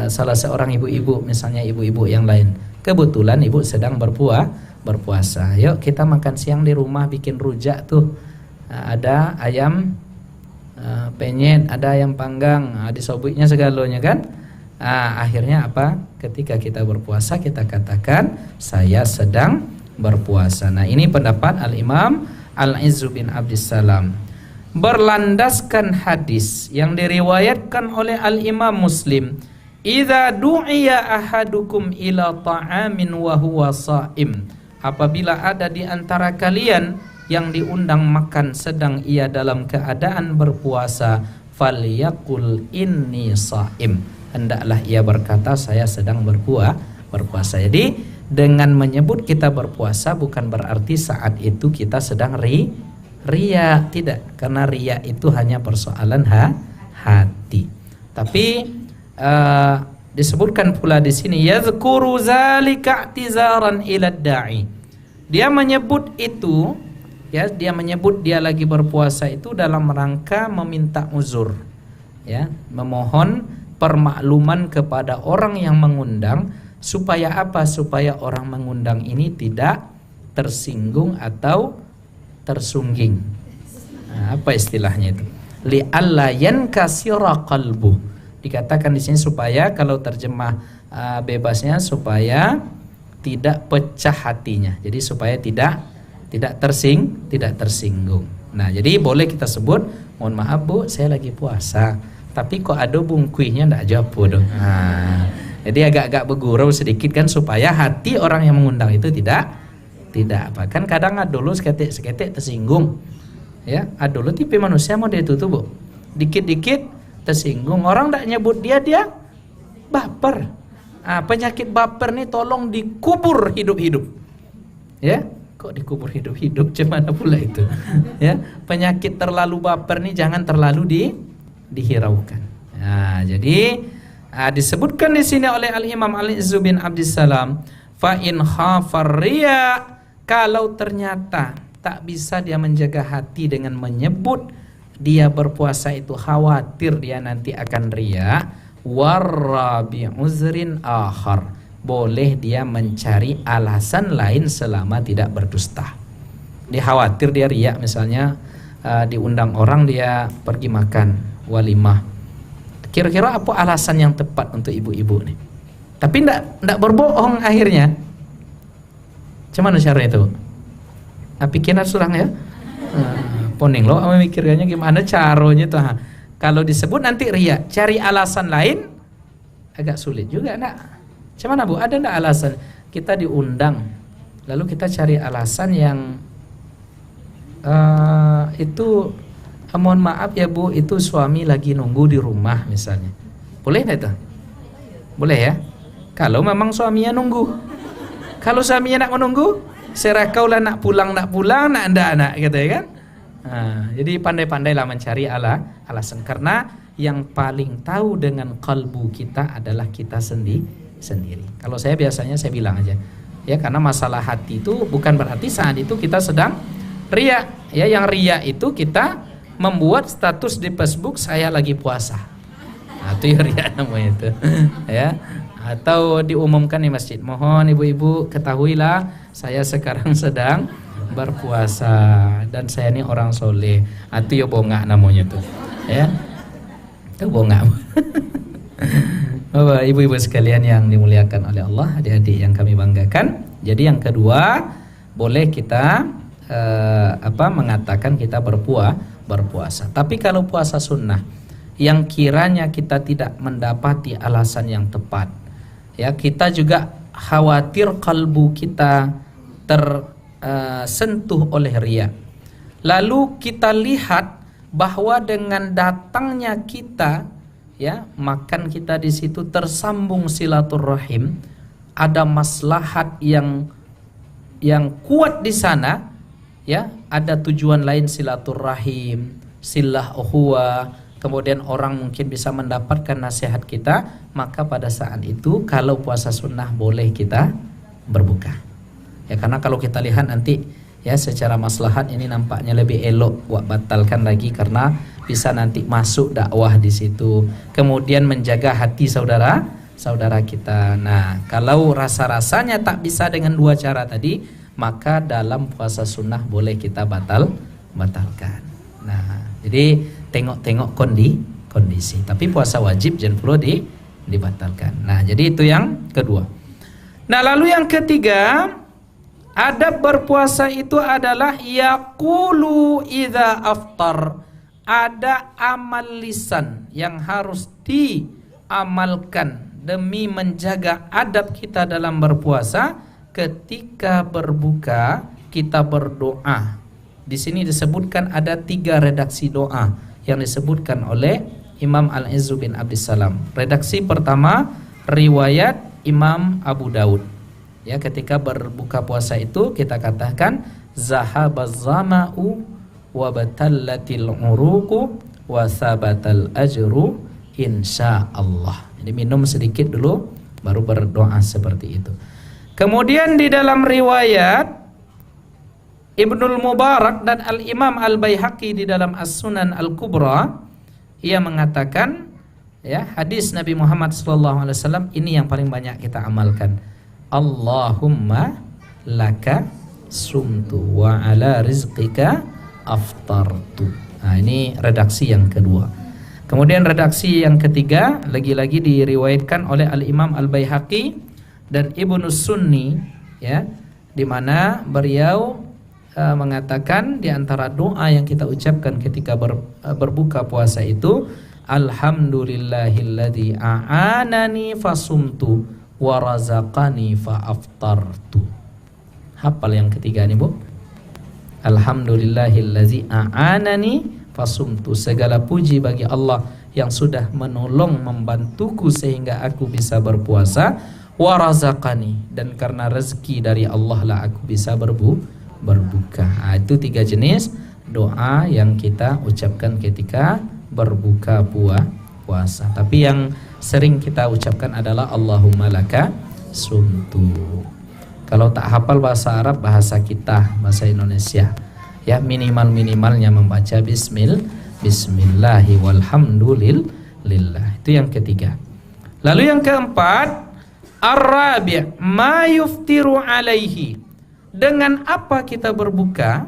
salah seorang ibu-ibu, misalnya ibu-ibu yang lain. Kebetulan ibu sedang berpuasa. Yuk kita makan siang di rumah, bikin rujak tuh. Ada ayam penyet, ada ayam panggang, disobiknya segalanya kan. Akhirnya apa? Ketika kita berpuasa kita katakan saya sedang berpuasa. Nah, ini pendapat Al-Imam Al-Izzu bin Abdissalam berlandaskan hadis yang diriwayatkan oleh Al-Imam Muslim, idza du'iya ahadukum ila ta'amin wa huwa sha'im, apabila ada di antara kalian yang diundang makan sedang ia dalam keadaan berpuasa, falyaqul inni shaim. Hendaklah ia berkata saya sedang berpuasa. Jadi dengan menyebut kita berpuasa bukan berarti saat itu kita sedang riya, tidak, karena riya itu hanya persoalan hati. Tapi disebutkan pula di sini yadhkuru zalika i'tizaran ila da'i. Dia menyebut itu, ya, dia menyebut dia lagi berpuasa itu dalam rangka meminta uzur, ya, memohon permakluman kepada orang yang mengundang. Supaya apa? Supaya orang mengundang ini tidak tersinggung atau tersungging. Nah, apa istilahnya itu? Li'alla yankasira qalbuh. Dikatakan di sini supaya, kalau terjemah bebasnya, supaya tidak pecah hatinya. Jadi supaya tidak tersinggung. Nah, jadi boleh kita sebut, mohon maaf Bu, saya lagi puasa, tapi kok ada bungkuinya ndak japo dong. Nah, jadi agak-agak bergurau sedikit kan, supaya hati orang yang mengundang itu tidak apa. Kan kadang dulu seketik tersinggung. Ya, dulu tipe manusia mau dia tutup, Bu. Dikit-dikit tersinggung, orang ndak nyebut dia baper. Penyakit baper nih tolong dikubur hidup-hidup. Ya, kok dikubur hidup-hidup, gimana pula itu? Ya, penyakit terlalu baper nih jangan terlalu dihiraukan. Nah, jadi disebutkan di sini oleh Al-Imam Al-Izzu bin Abdissalam, fa in khafar riya, kalau ternyata tak bisa dia menjaga hati dengan menyebut dia berpuasa itu, khawatir dia nanti akan riya, warra bi uzrin akhar, boleh dia mencari alasan lain selama tidak berdusta. Dia khawatir dia riya, misalnya diundang orang dia pergi makan walimah. Kira-kira apa alasan yang tepat untuk ibu-ibu nih? Tapi ndak berbohong akhirnya. Cuman cara itu? Pikiran surang ya? Poning lo mikirnya gimana caranya tuh. Kalau disebut nanti riya, cari alasan lain agak sulit juga, nak. Cuman Bu, ada ndak alasan kita diundang, lalu kita cari alasan yang itu mohon maaf ya Bu, itu suami lagi nunggu di rumah misalnya. Boleh nggak itu? Boleh ya? Kalau memang suaminya nunggu. Kalau suaminya nak menunggu, serakaulah nak pulang nak ndak gitu ya kan? Jadi pandai-pandailah mencari alasan, karena yang paling tahu dengan kalbu kita adalah kita sendiri. Kalau saya biasanya saya bilang aja, ya, karena masalah hati itu bukan berarti saat itu kita sedang riya. Ya, yang riya itu kita membuat status di Facebook saya lagi puasa. Itu ya riya namanya itu. Ya, atau diumumkan di masjid, mohon ibu-ibu ketahuilah saya sekarang sedang berpuasa dan saya ini orang soleh. Itu ya bongak namanya tuh, ya, itu bongak. Bapak ibu-ibu sekalian yang dimuliakan oleh Allah, adik-adik yang kami banggakan. Jadi yang kedua, boleh kita mengatakan kita berpuasa. Tapi kalau puasa sunnah yang kiranya kita tidak mendapati alasan yang tepat, ya, kita juga khawatir kalbu kita sentuh oleh riya. Lalu kita lihat bahwa dengan datangnya kita, ya, makan kita di situ tersambung silaturahim, ada maslahat yang kuat di sana, ya, ada tujuan lain silaturahim, silah ukhuwah, kemudian orang mungkin bisa mendapatkan nasihat kita, maka pada saat itu kalau puasa sunnah boleh kita berbuka. Ya, karena kalau kita lihat nanti, ya, secara maslahat ini nampaknya lebih elok buat batalkan lagi, karena bisa nanti masuk dakwah di situ, kemudian menjaga hati saudara kita. Nah, kalau rasa-rasanya tak bisa dengan dua cara tadi, maka dalam puasa sunnah boleh kita batalkan. Nah, jadi tengok-tengok kondisi. Tapi puasa wajib jangan perlu dibatalkan. Nah, jadi itu yang kedua. Nah, lalu yang ketiga, adab berpuasa itu adalah yaqulu idza aftar. Ada amal lisan yang harus diamalkan demi menjaga adab kita dalam berpuasa. Ketika berbuka kita berdoa. Di sini disebutkan ada 3 redaksi doa. yang disebutkan oleh Imam Al-Izzu bin Abdissalam. Redaksi pertama riwayat Imam Abu Daud. Ya, ketika berbuka puasa itu kita katakan zahabaz zama'u wa batallatil uruqu wa sabatal ajru insyaallah. Jadi minum sedikit dulu baru berdoa seperti itu. Kemudian di dalam riwayat Ibnul Mubarak dan Al-Imam Al-Baihaqi di dalam As-Sunan Al-Kubra, ia mengatakan, ya, hadis Nabi Muhammad SAW ini yang paling banyak kita amalkan. Allahumma laka sumtu wa ala rizqika aftartu. Nah, ini redaksi yang kedua. Kemudian redaksi yang ketiga lagi-lagi diriwayatkan oleh Al-Imam Al-Baihaqi dan Ibnu Sunni, ya, di mana beliau mengatakan di antara doa yang kita ucapkan ketika berbuka puasa itu, alhamdulillahilladzi a'anani fasumtu wa razaqani faaftartu. Hafal yang ketiga nih, Bu. Alhamdulillahilladzi a'anani fasumtu. Segala puji bagi Allah yang sudah menolong membantuku sehingga aku bisa berpuasa, wa razaqani, dan karena rezeki dari Allah lah aku bisa berbuka. Nah, itu 3 jenis doa yang kita ucapkan ketika berbuka puasa. Tapi yang sering kita ucapkan adalah Allahumma laka sumtu. Kalau tak hafal bahasa Arab, bahasa kita, bahasa Indonesia, ya, minimalnya membaca bismillahi walhamdulillah. Itu yang ketiga. Lalu yang keempat, ar-rabi' ma yuftiru alaihi. Dengan apa kita berbuka?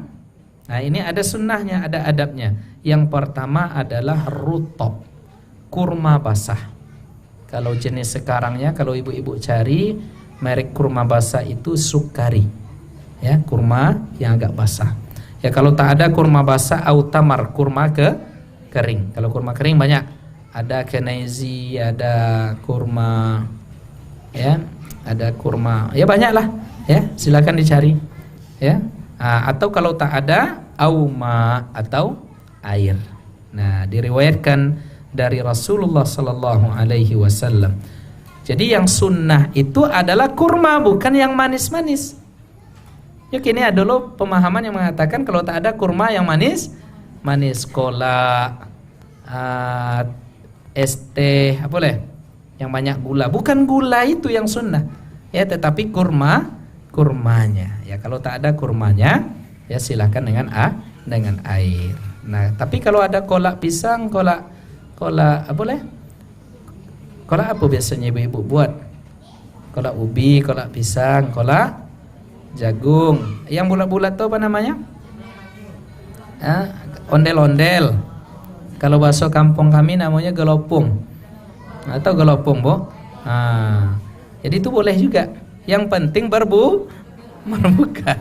Nah, ini ada sunnahnya, ada adabnya. Yang pertama adalah rutab, kurma basah. Kalau jenis sekarangnya, kalau ibu-ibu cari merek kurma basah itu sukari, ya, kurma yang agak basah. Ya, kalau tak ada kurma basah, autamar, kurma kering. Kalau kurma kering banyak, ada kenaizi, ada kurma, ya, ada kurma, ya banyak lah. Ya, silakan dicari, ya. Atau kalau tak ada, auma, atau air. Nah, diriwayatkan dari Rasulullah sallallahu alaihi wasallam. Jadi yang sunnah itu adalah kurma, bukan yang manis-manis. Ya, kini ada loh pemahaman yang mengatakan kalau tak ada kurma yang manis, cola, es teh, apa boleh? Yang banyak gula. Bukan gula itu yang sunnah. Ya, tetapi kurmanya. Ya, kalau tak ada kurmanya, ya silakan dengan air. Nah, tapi kalau ada kolak pisang, kolak apa boleh? Kolak apa biasanya ibu-ibu buat? Kolak ubi, kolak pisang, kolak jagung. Yang bulat-bulat tuh apa namanya? Ondel-ondel. Kalau bahasa kampung kami namanya gelopung. Atau gelopung, Bu. Jadi itu boleh juga. Yang penting berbuka.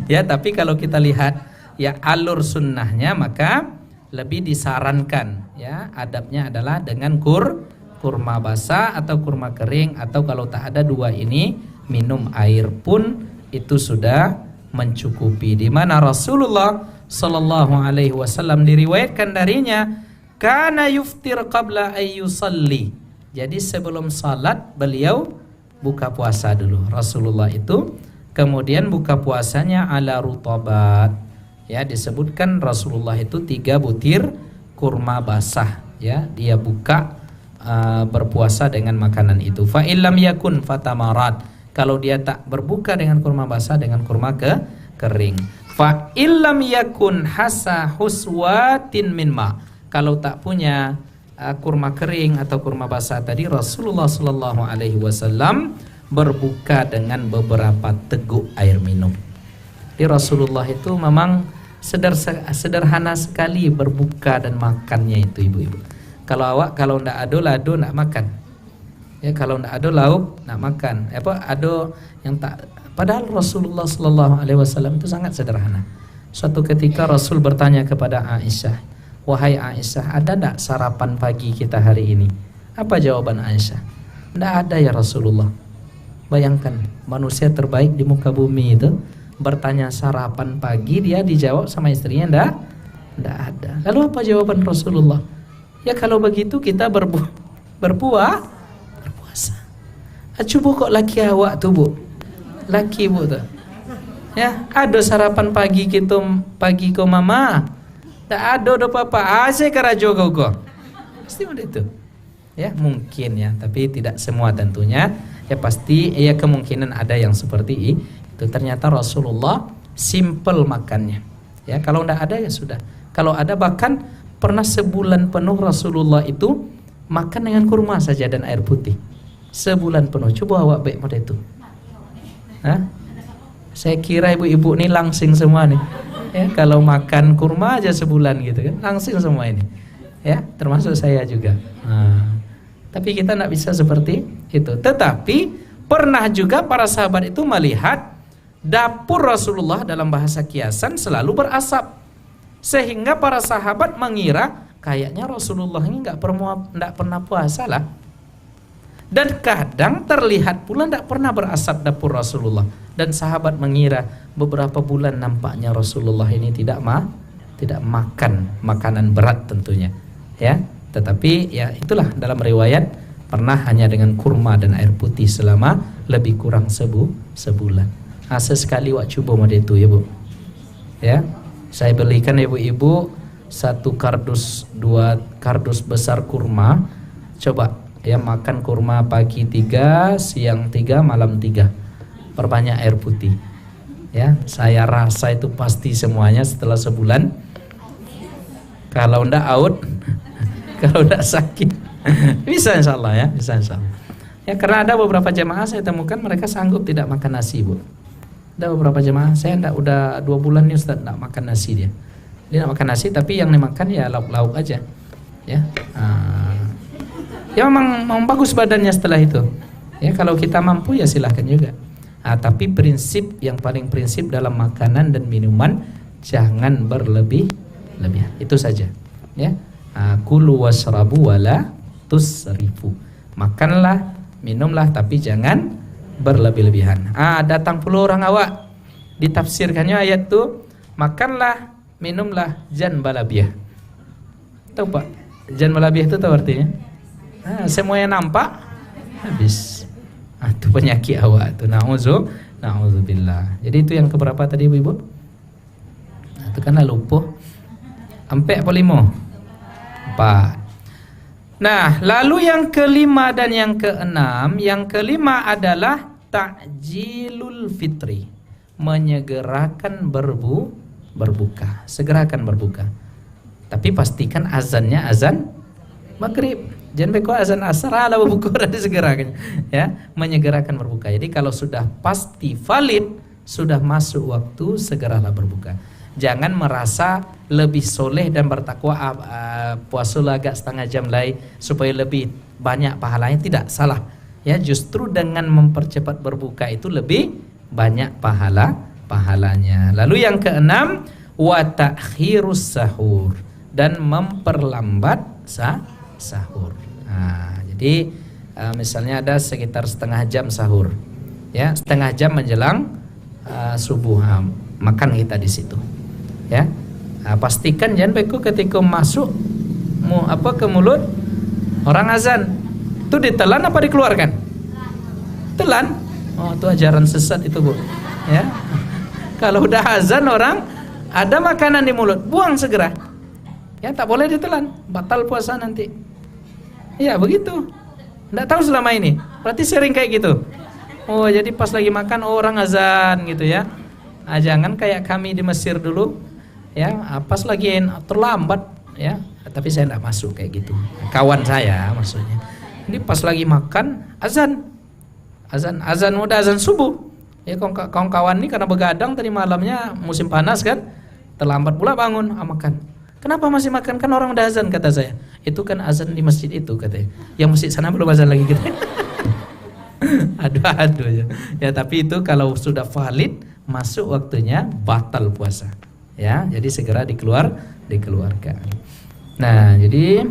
Ya, tapi kalau kita lihat ya alur sunnahnya, maka lebih disarankan, ya, adabnya adalah dengan kurma basah atau kurma kering, atau kalau tak ada dua ini, minum air pun itu sudah mencukupi. Di mana Rasulullah sallallahu alaihi wasallam diriwayatkan darinya, kana yuftir qabla ayyusalli. Jadi sebelum salat beliau buka puasa dulu. Rasulullah itu kemudian buka puasanya ala rutabat. Ya, disebutkan Rasulullah itu 3 butir kurma basah. Ya, dia buka berpuasa dengan makanan itu. Fa illam yakun fatamarat. Kalau dia tak berbuka dengan kurma basah, dengan kurma kering. Fa illam yakun hasa huswatin min ma. Kalau tak punya kurma kering atau kurma basah tadi, Rasulullah sallallahu alaihi wasallam berbuka dengan beberapa teguk air minum. Di Rasulullah itu memang sederhana sekali berbuka dan makannya itu, ibu-ibu. Kalau ndak ada lado ndak makan. Ya, kalau ndak ada lauk ndak makan. Ada yang tak, padahal Rasulullah sallallahu alaihi wasallam itu sangat sederhana. Suatu ketika Rasul bertanya kepada Aisyah, "Wahai Aisyah, ada tak sarapan pagi kita hari ini?" Apa jawaban Aisyah? Tidak ada ya Rasulullah. Bayangkan, manusia terbaik di muka bumi itu bertanya sarapan pagi, dia dijawab sama istrinya Tidak ada. Lalu apa jawaban Rasulullah? Ya kalau begitu kita berpuasa. Coba kok laki awak tuh bu, laki bu tuh. Ya, ada sarapan pagi kita pagi ko mama. Tak ada apa-apa. Saya kerajo kau. Pasti begitu. Ya mungkin ya, tapi tidak semua tentunya. Ya pasti ya kemungkinan ada yang seperti itu. Ternyata Rasulullah simple makannya. Ya kalau tidak ada ya sudah. Kalau ada bahkan pernah sebulan penuh Rasulullah itu makan dengan kurma saja dan air putih. Sebulan penuh. Coba awak baik pada itu. Hah? Saya kira ibu-ibu ini langsing semua nih. Ya kalau makan kurma aja sebulan gitu kan, langsing semua ini. Ya termasuk saya juga. Tapi kita tidak bisa seperti itu. Tetapi pernah juga para sahabat itu melihat dapur Rasulullah dalam bahasa kiasan selalu berasap. Sehingga para sahabat mengira kayaknya Rasulullah ini nggak pernah puasa lah. Dan kadang terlihat pula tidak pernah berasap dapur Rasulullah. Dan sahabat mengira beberapa bulan nampaknya Rasulullah ini tidak makan makanan berat tentunya. Ya, tetapi ya itulah dalam riwayat pernah hanya dengan kurma dan air putih selama lebih kurang sebulan. Sesekali wak coba mode itu ya bu. Ya, saya belikan ibu-ibu 1 kardus 2 kardus besar kurma. Coba ya makan kurma pagi 3, siang 3, malam 3. Perbanyak air putih. Ya, saya rasa itu pasti semuanya setelah sebulan. Kalau ndak out, kalau ndak sakit, bisa insyaallah ya, bisa insyaallah. Ya karena ada beberapa jemaah saya temukan mereka sanggup tidak makan nasi bu. Ada beberapa jemaah saya ndak udah 2 bulan nih Ustaz ndak makan nasi dia. Dia ndak makan nasi tapi yang dimakan ya lauk-lauk aja. Ya. Ya memang bagus badannya setelah itu. Ya kalau kita mampu ya silahkan juga. Tapi prinsip yang paling prinsip dalam makanan dan minuman jangan berlebih-lebihan. Itu saja. Ya. Kulu washrabu wala tusrifu. Makanlah, minumlah tapi jangan berlebih-lebihan. Datang puluh orang awak. Ditafsirkannya ayat itu makanlah, minumlah jan balabiah. Tahu Pak? Jan balabiah itu tahu artinya? Semuanya nampak habis. Itu penyakit awak itu. Na'udzubillah. Jadi itu yang keberapa tadi ibu-ibu? Itu kan lupa. 4 apa 5? 4. Nah, lalu yang kelima dan yang keenam. Yang kelima adalah ta'jilul fitri, menyegerakan berbuka. Segerakan berbuka. Tapi pastikan azannya azan maghrib. Jangan beko azan asar ala berbuka dan disegerakan. Ya, menyegerakan berbuka. Jadi kalau sudah pasti valid, sudah masuk waktu, segeralah berbuka. Jangan merasa lebih soleh dan bertakwa puasa agak setengah jam lagi supaya lebih banyak pahalanya. Tidak, salah. Ya, justru dengan mempercepat berbuka itu lebih banyak pahalanya. Lalu yang keenam, wa ta'khirus sahur, dan memperlambat sahur. Jadi misalnya ada sekitar setengah jam sahur, ya setengah jam menjelang subuh, makan kita di situ, ya. Pastikan jangan beku ketika masuk ke mulut orang azan itu ditelan apa dikeluarkan? Telan. Itu ajaran sesat itu bu, ya. Kalau udah azan orang ada makanan di mulut, buang segera. Ya tak boleh ditelan, batal puasa nanti. Ya begitu. Nggak tahu selama ini. Berarti sering kayak gitu. Jadi pas lagi makan orang azan gitu ya. Jangan kayak kami di Mesir dulu. Ya, pas lagi terlambat ya. Tapi saya nggak masuk kayak gitu. Kawan saya maksudnya. Ini pas lagi makan azan udah azan subuh. Ya kawan-kawan ini karena begadang tadi malamnya musim panas kan. Terlambat pula bangun makan. Kenapa masih makan? Kan orang udah azan kata saya. Itu kan azan di masjid itu katanya. Yang masjid sana belum azan lagi katanya. Aduh ya. Ya tapi itu kalau sudah valid masuk waktunya batal puasa. Ya, jadi segera dikeluarkan. Nah, jadi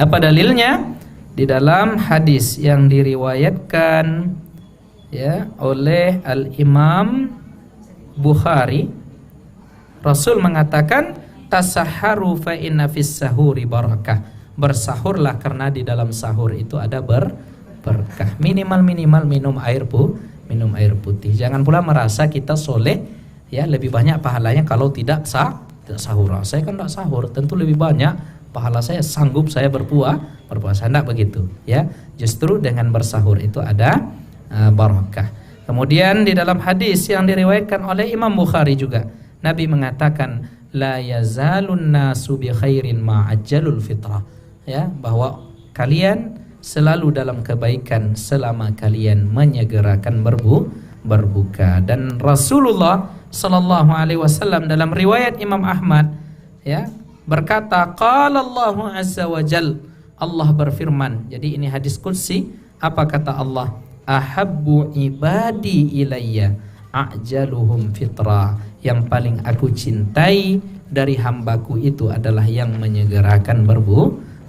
apa dalilnya? Di dalam hadis yang diriwayatkan ya oleh Al-Imam Bukhari, Rasul mengatakan Tasahharu fa inna fis sahuri barakah. Bersahurlah karena di dalam sahur itu ada berkah. Minimal minum air putih. Jangan pula merasa kita soleh ya lebih banyak pahalanya kalau tidak sahur. Saya kan tidak sahur, tentu lebih banyak pahala saya, sanggup saya berpuasa. Tidak begitu ya. Justru dengan bersahur itu ada barakah. Kemudian di dalam hadis yang diriwayatkan oleh Imam Bukhari juga, Nabi mengatakan la yazalun nasu bi khairin ma ajjalul fitrah, ya, bahwa kalian selalu dalam kebaikan selama kalian menyegerakan berbuka. Dan Rasulullah sallallahu alaihi wasallam dalam riwayat Imam Ahmad ya berkata, qala Allahu azza wa jal, Allah berfirman. Jadi ini hadis qudsi. Apa kata Allah? Ahabbu ibadi ilayya a'jaluhum fitra. Yang paling aku cintai dari hambaku itu adalah yang menyegerakan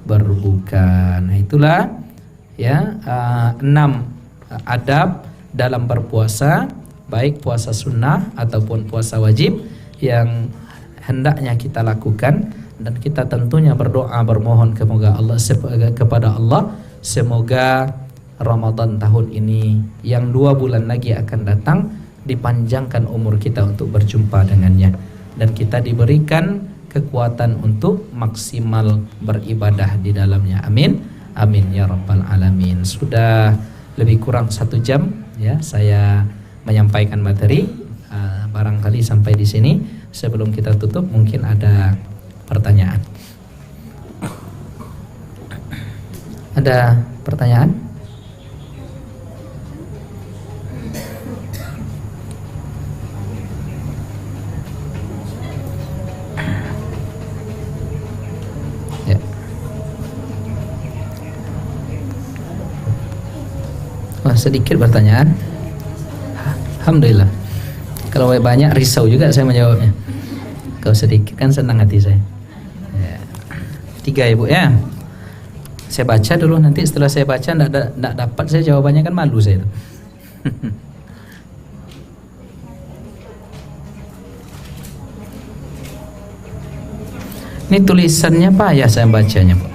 berbuka. Nah itulah ya 6 adab dalam berpuasa, baik puasa sunnah ataupun puasa wajib yang hendaknya kita lakukan. Dan kita tentunya berdoa bermohon kepada Allah semoga Ramadan tahun ini yang 2 bulan lagi akan datang dipanjangkan umur kita untuk berjumpa dengannya, dan kita diberikan kekuatan untuk maksimal beribadah di dalamnya. Amin, amin ya rabbal alamin. Sudah lebih kurang 1 jam ya saya menyampaikan materi. Barangkali sampai di sini. Sebelum kita tutup mungkin ada pertanyaan. Ada pertanyaan? Sedikit pertanyaan. Alhamdulillah. Kalau banyak risau juga saya menjawabnya. Kalau sedikit kan senang hati saya. 3 ibu ya. Saya baca dulu, nanti setelah saya baca enggak dapat saya jawabannya kan malu saya itu. Ini tulisannya payah saya bacanya, Pak.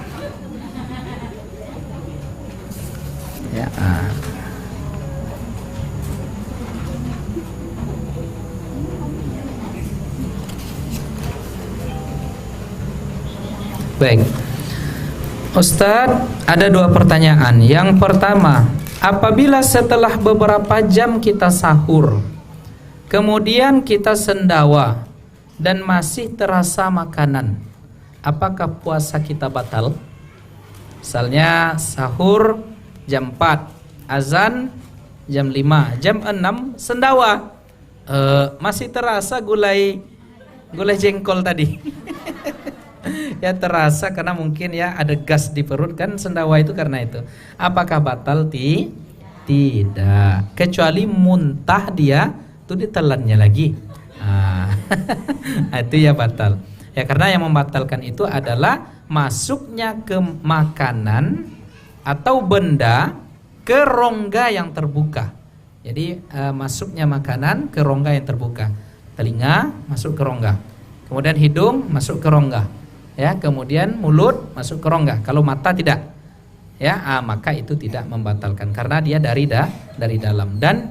Ya. Baik, Ustadz, ada 2 pertanyaan. Yang pertama, apabila setelah beberapa jam kita sahur, kemudian kita sendawa dan masih terasa makanan, apakah puasa kita batal? Misalnya sahur jam 4, azan jam 5, jam 6 sendawa, masih terasa gulai jengkol tadi. Ya terasa karena mungkin ya ada gas di perut kan, sendawa itu karena itu. Apakah batal? Tidak, kecuali muntah dia itu ditelannya lagi. Itu ya batal. Ya karena yang membatalkan itu adalah masuknya ke makanan atau benda ke rongga yang terbuka. Jadi masuknya makanan ke rongga yang terbuka. Telinga masuk ke rongga, kemudian hidung masuk ke rongga. Ya, kemudian mulut masuk ke rongga. Kalau mata tidak, ya, maka itu tidak membatalkan karena dia dari dalam, dan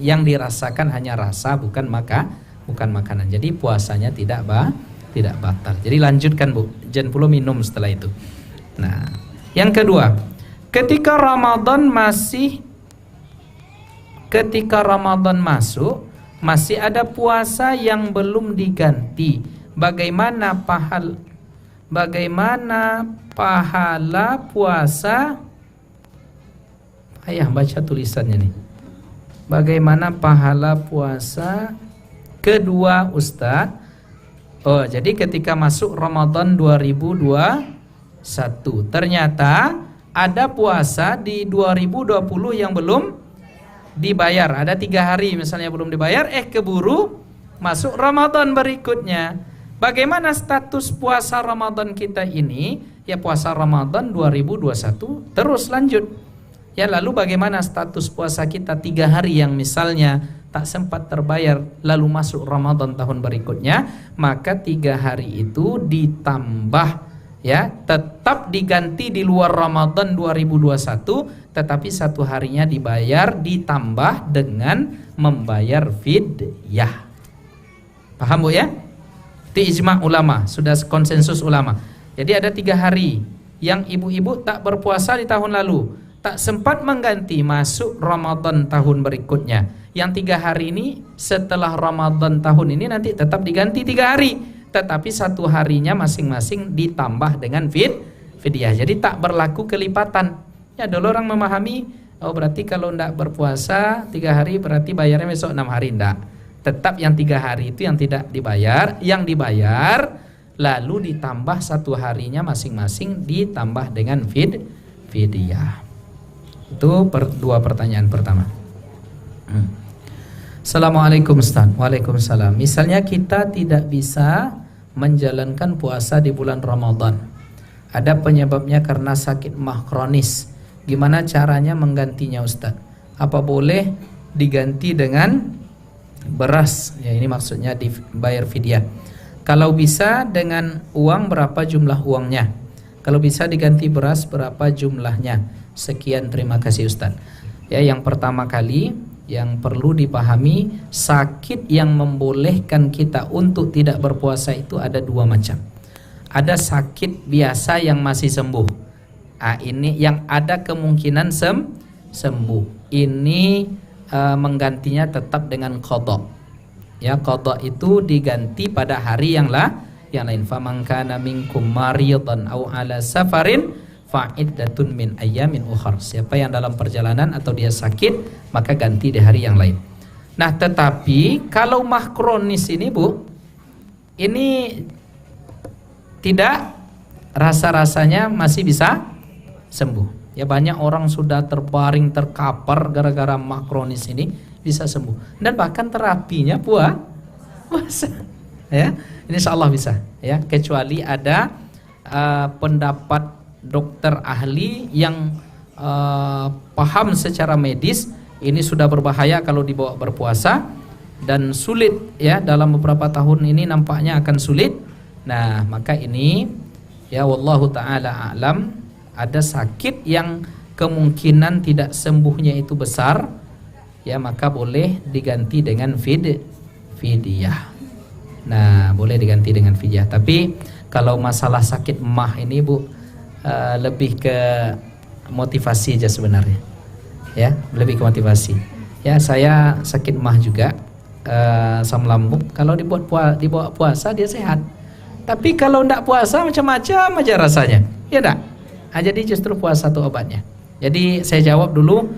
yang dirasakan hanya rasa, bukan makanan. Jadi puasanya tidak batal. Jadi lanjutkan Bu, jangan perlu minum setelah itu. Nah, yang kedua, ketika Ramadan masuk, masih ada puasa yang belum diganti. Bagaimana pahala puasa? Ayah baca tulisannya nih. Bagaimana pahala puasa kedua Ustadz? Oh, jadi ketika masuk Ramadan 2021, ternyata ada puasa di 2020 yang belum dibayar. Ada 3 hari misalnya belum dibayar, keburu masuk Ramadan berikutnya. Bagaimana status puasa Ramadan kita ini? Ya puasa Ramadan 2021 terus lanjut. Ya lalu bagaimana status puasa kita 3 hari yang misalnya tak sempat terbayar lalu masuk Ramadan tahun berikutnya, maka 3 hari itu ditambah, ya, tetap diganti di luar Ramadan 2021, tetapi 1 harinya dibayar ditambah dengan membayar fidyah. Paham Bu ya? Itu ijma' ulama, sudah konsensus ulama. Jadi ada 3 hari yang ibu-ibu tak berpuasa di tahun lalu, tak sempat mengganti masuk Ramadan tahun berikutnya. Yang 3 hari ini setelah Ramadan tahun ini nanti tetap diganti 3 hari, tetapi 1 harinya masing-masing ditambah dengan fidyah. Jadi tak berlaku kelipatan. Ya, dulu orang memahami, oh berarti kalau tidak berpuasa 3 hari berarti bayarnya besok 6 hari. Tidak. Tetap yang 3 hari itu yang tidak dibayar, yang dibayar lalu ditambah 1 harinya masing-masing ditambah dengan fidyah. Itu 2 pertanyaan pertama. Assalamualaikum Ustaz. Waalaikumsalam. Misalnya kita tidak bisa menjalankan puasa di bulan Ramadan, ada penyebabnya karena sakit mah kronis. Gimana caranya menggantinya Ustaz? Apa boleh diganti dengan beras? Ya, ini maksudnya dibayar fidyah. Kalau bisa dengan uang, berapa jumlah uangnya? Kalau bisa diganti beras, berapa jumlahnya? Sekian, terima kasih Ustaz. Ya, yang pertama kali yang perlu dipahami, sakit yang membolehkan kita untuk tidak berpuasa itu ada 2 macam. Ada sakit biasa yang masih sembuh. Ini yang ada kemungkinan sembuh. Ini menggantinya tetap dengan qadha. Ya, qadha itu diganti pada hari yang lain. Faman kana minkum maridan aw ala safarin fa'iddatun min ayyamin ukhar. Siapa yang dalam perjalanan atau dia sakit, maka ganti di hari yang lain. Nah, tetapi kalau mah kronis ini Bu, ini tidak, rasa-rasanya masih bisa sembuh. Ya, banyak orang sudah terbaring terkapar gara-gara mah kronis ini bisa sembuh. Dan bahkan terapinya puasa. Ya, insyaallah bisa, ya, kecuali ada pendapat dokter ahli yang paham secara medis, ini sudah berbahaya kalau dibawa berpuasa dan sulit, ya, dalam beberapa tahun ini nampaknya akan sulit. Nah, maka ini, ya, wallahu taala a'lam, ada sakit yang kemungkinan tidak sembuhnya itu besar, ya, maka boleh diganti dengan fidyah. Nah, boleh diganti dengan fidyah. Tapi kalau masalah sakit mah ini Bu, lebih ke motivasi aja sebenarnya, ya, lebih ke motivasi. Ya, saya sakit mah juga, asam lambung. Kalau dibawa puasa dia sehat, tapi kalau tidak puasa macam-macam aja rasanya, ya enggak? Jadi justru puasa itu obatnya. Jadi saya jawab dulu,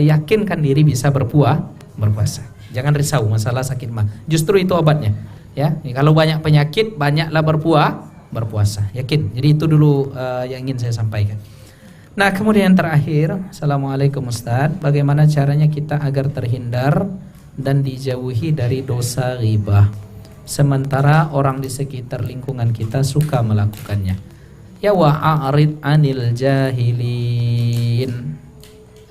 yakinkan diri bisa berpuasa. Jangan risau masalah sakit mah, justru itu obatnya. Ya, kalau banyak penyakit, banyaklah berpuasa, yakin. Jadi itu dulu yang ingin saya sampaikan. Nah, kemudian terakhir, Assalamualaikum Ustaz, bagaimana caranya kita agar terhindar dan dijauhi dari dosa ghibah, sementara orang di sekitar lingkungan kita suka melakukannya? Ya, wa'arid anil jahilin.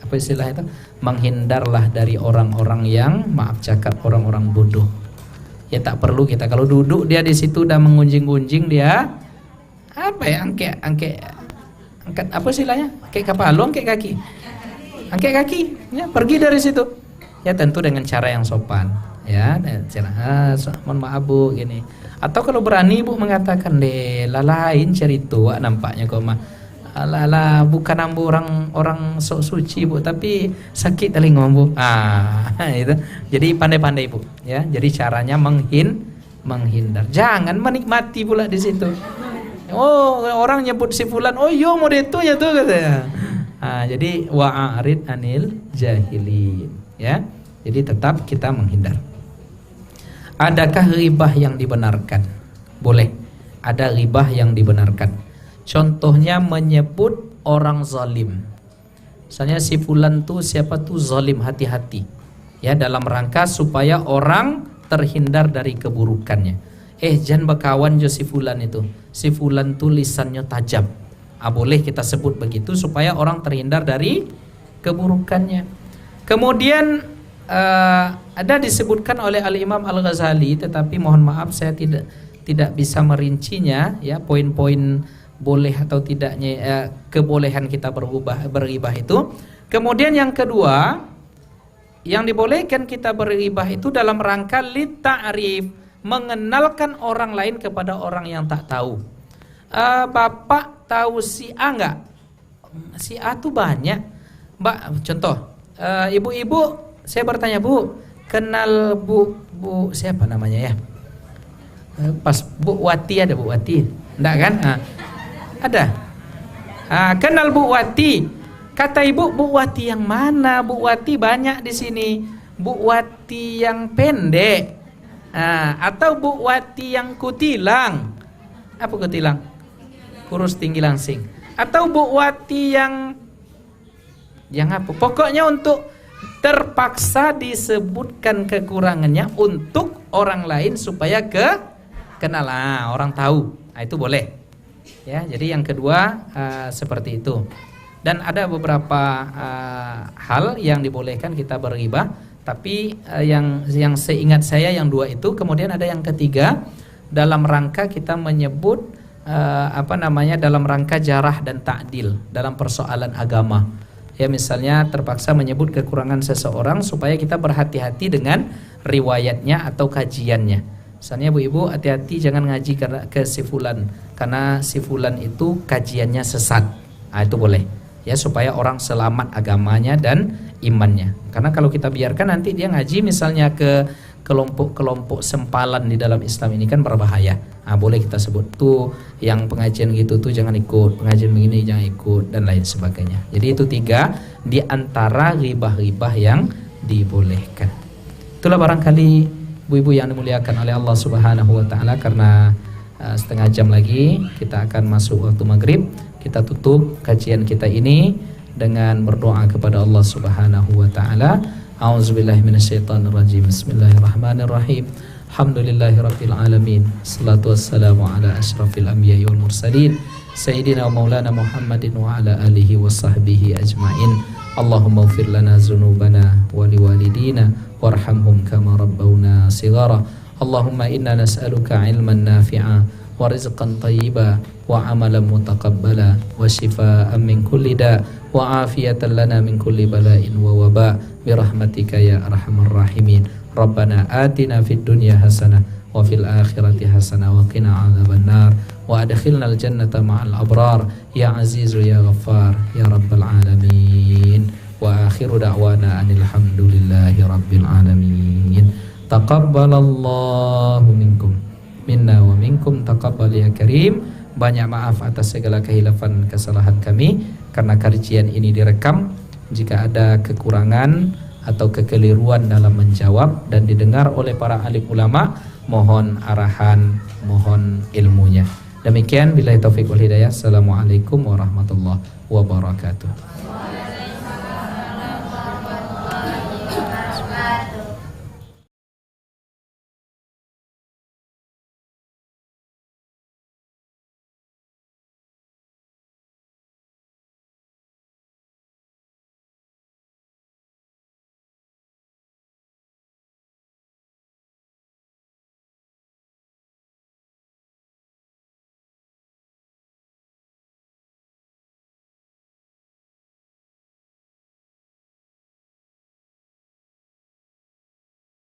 Apa istilah itu? Menghindarlah dari orang-orang yang, maaf cakap, orang-orang bodoh. Ya, tak perlu kita kalau duduk dia di situ udah mengunjing-unjing, dia apa ya, angkat apa istilahnya, angkat kepala, angkat kaki, ya, pergi dari situ. Ya, tentu dengan cara yang sopan, ya, cara mohon maaf Bu gini. Atau kalau berani Bu mengatakan deh, lain cerita nampaknya kok mah, ala bukan ambu orang sok suci Bu, tapi sakit telinga Bu. Itu. Jadi pandai-pandai Bu, ya. Jadi caranya menghindar. Jangan menikmati pula di situ. Oh, orang nyebut si fulan, oh yo mau itu ya tuh katanya. Jadi wa'arid anil jahilin, ya. Jadi tetap kita menghindar. Adakah ghibah yang dibenarkan? Boleh. Ada ghibah yang dibenarkan. Contohnya menyebut orang zalim. Misalnya si fulan tuh siapa tuh zalim, hati-hati. Ya, dalam rangka supaya orang terhindar dari keburukannya. Jangan berkawan jo si fulan itu. Si fulan tuh lisannya tajam. Boleh kita sebut begitu supaya orang terhindar dari keburukannya. Kemudian ada disebutkan oleh Al-Imam Al-Ghazali, tetapi mohon maaf saya tidak bisa merincinya ya, poin-poin boleh atau tidaknya kebolehan kita berghibah itu. Kemudian yang kedua, yang dibolehkan kita berghibah itu dalam rangka litta'rif, mengenalkan orang lain kepada orang yang tak tahu. Bapak tahu si A enggak? Si A tuh banyak. Mbak, contoh, ibu-ibu, saya bertanya, Bu, kenal Bu siapa namanya ya? Pas Bu Wati, ada Bu Wati? Enggak kan? Ada. Kenal Bu Wati. Kata ibu, Bu Wati yang mana? Bu Wati banyak di sini. Bu Wati yang pendek, atau Bu Wati yang kutilang? Apa kutilang? Kurus tinggi langsing. Atau Bu Wati yang apa? Pokoknya untuk terpaksa disebutkan kekurangannya untuk orang lain supaya kenal, orang tahu. Itu boleh. Ya, jadi yang kedua seperti itu. Dan ada beberapa hal yang dibolehkan kita berghibah, tapi yang seingat saya yang dua itu. Kemudian ada yang ketiga, dalam rangka kita menyebut dalam rangka jarah dan ta'dil dalam persoalan agama. Ya, misalnya terpaksa menyebut kekurangan seseorang supaya kita berhati-hati dengan riwayatnya atau kajiannya. Misalnya, Bu Ibu, hati-hati jangan ngaji ke si fulan, karena si fulan itu kajiannya sesat. Itu boleh. Ya, supaya orang selamat agamanya dan imannya. Karena kalau kita biarkan nanti dia ngaji misalnya ke kelompok-kelompok sempalan di dalam Islam, ini kan berbahaya. Boleh kita sebut tuh yang pengajian gitu tuh jangan ikut, pengajian begini jangan ikut, dan lain sebagainya. Jadi itu 3 di antara ghibah-ghibah yang dibolehkan. Itulah barangkali ibu-ibu yang dimuliakan oleh Allah Subhanahu wa taala, karena setengah jam lagi kita akan masuk waktu maghrib. Kita tutup kajian kita ini dengan berdoa kepada Allah Subhanahu wa taala. A'udzubillahi minasyaitonirrajim. Bismillahirrahmanirrahim. Alhamdulillahirabbil alamin. Shalatu wassalamu ala asyrafil anbiya'i wal mursalin sayyidina wa maulana Muhammadin wa ala alihi wa sahbihi ajmain. Allahumma ighfir lana dzunubana wa liwalidina warhamhum kama rabbawna shighara. Allahumma inna nas'aluka ilman nafi'a wa rizqan thayyiba wa amalan mutaqabbala wa shifaa'an min kulli da' wa afiyatan lana min kulli bala'in wa waba' bi rahmatika ya arhamar rahimin. Rabbana atina fid dunya hasanah wa fil akhirati hasanah wa qina adzabannar wa adkhilnal jannata ma'al abrar ya azizu ya ghaffar ya rabbal alamin. Wa akhiru da'wana anil hamdulillahi rabbil alamin. Taqabbalallahu minkum minna wa minkum taqabbal ya karim. Banyak maaf atas segala kehilafan kesalahan kami, karena kajian ini direkam. Jika ada kekurangan atau kekeliruan dalam menjawab dan didengar oleh para alim ulama, mohon arahan, mohon ilmunya. Demikian, billahi taufiq wal hidayah. Assalamualaikum warahmatullahi wabarakatuh.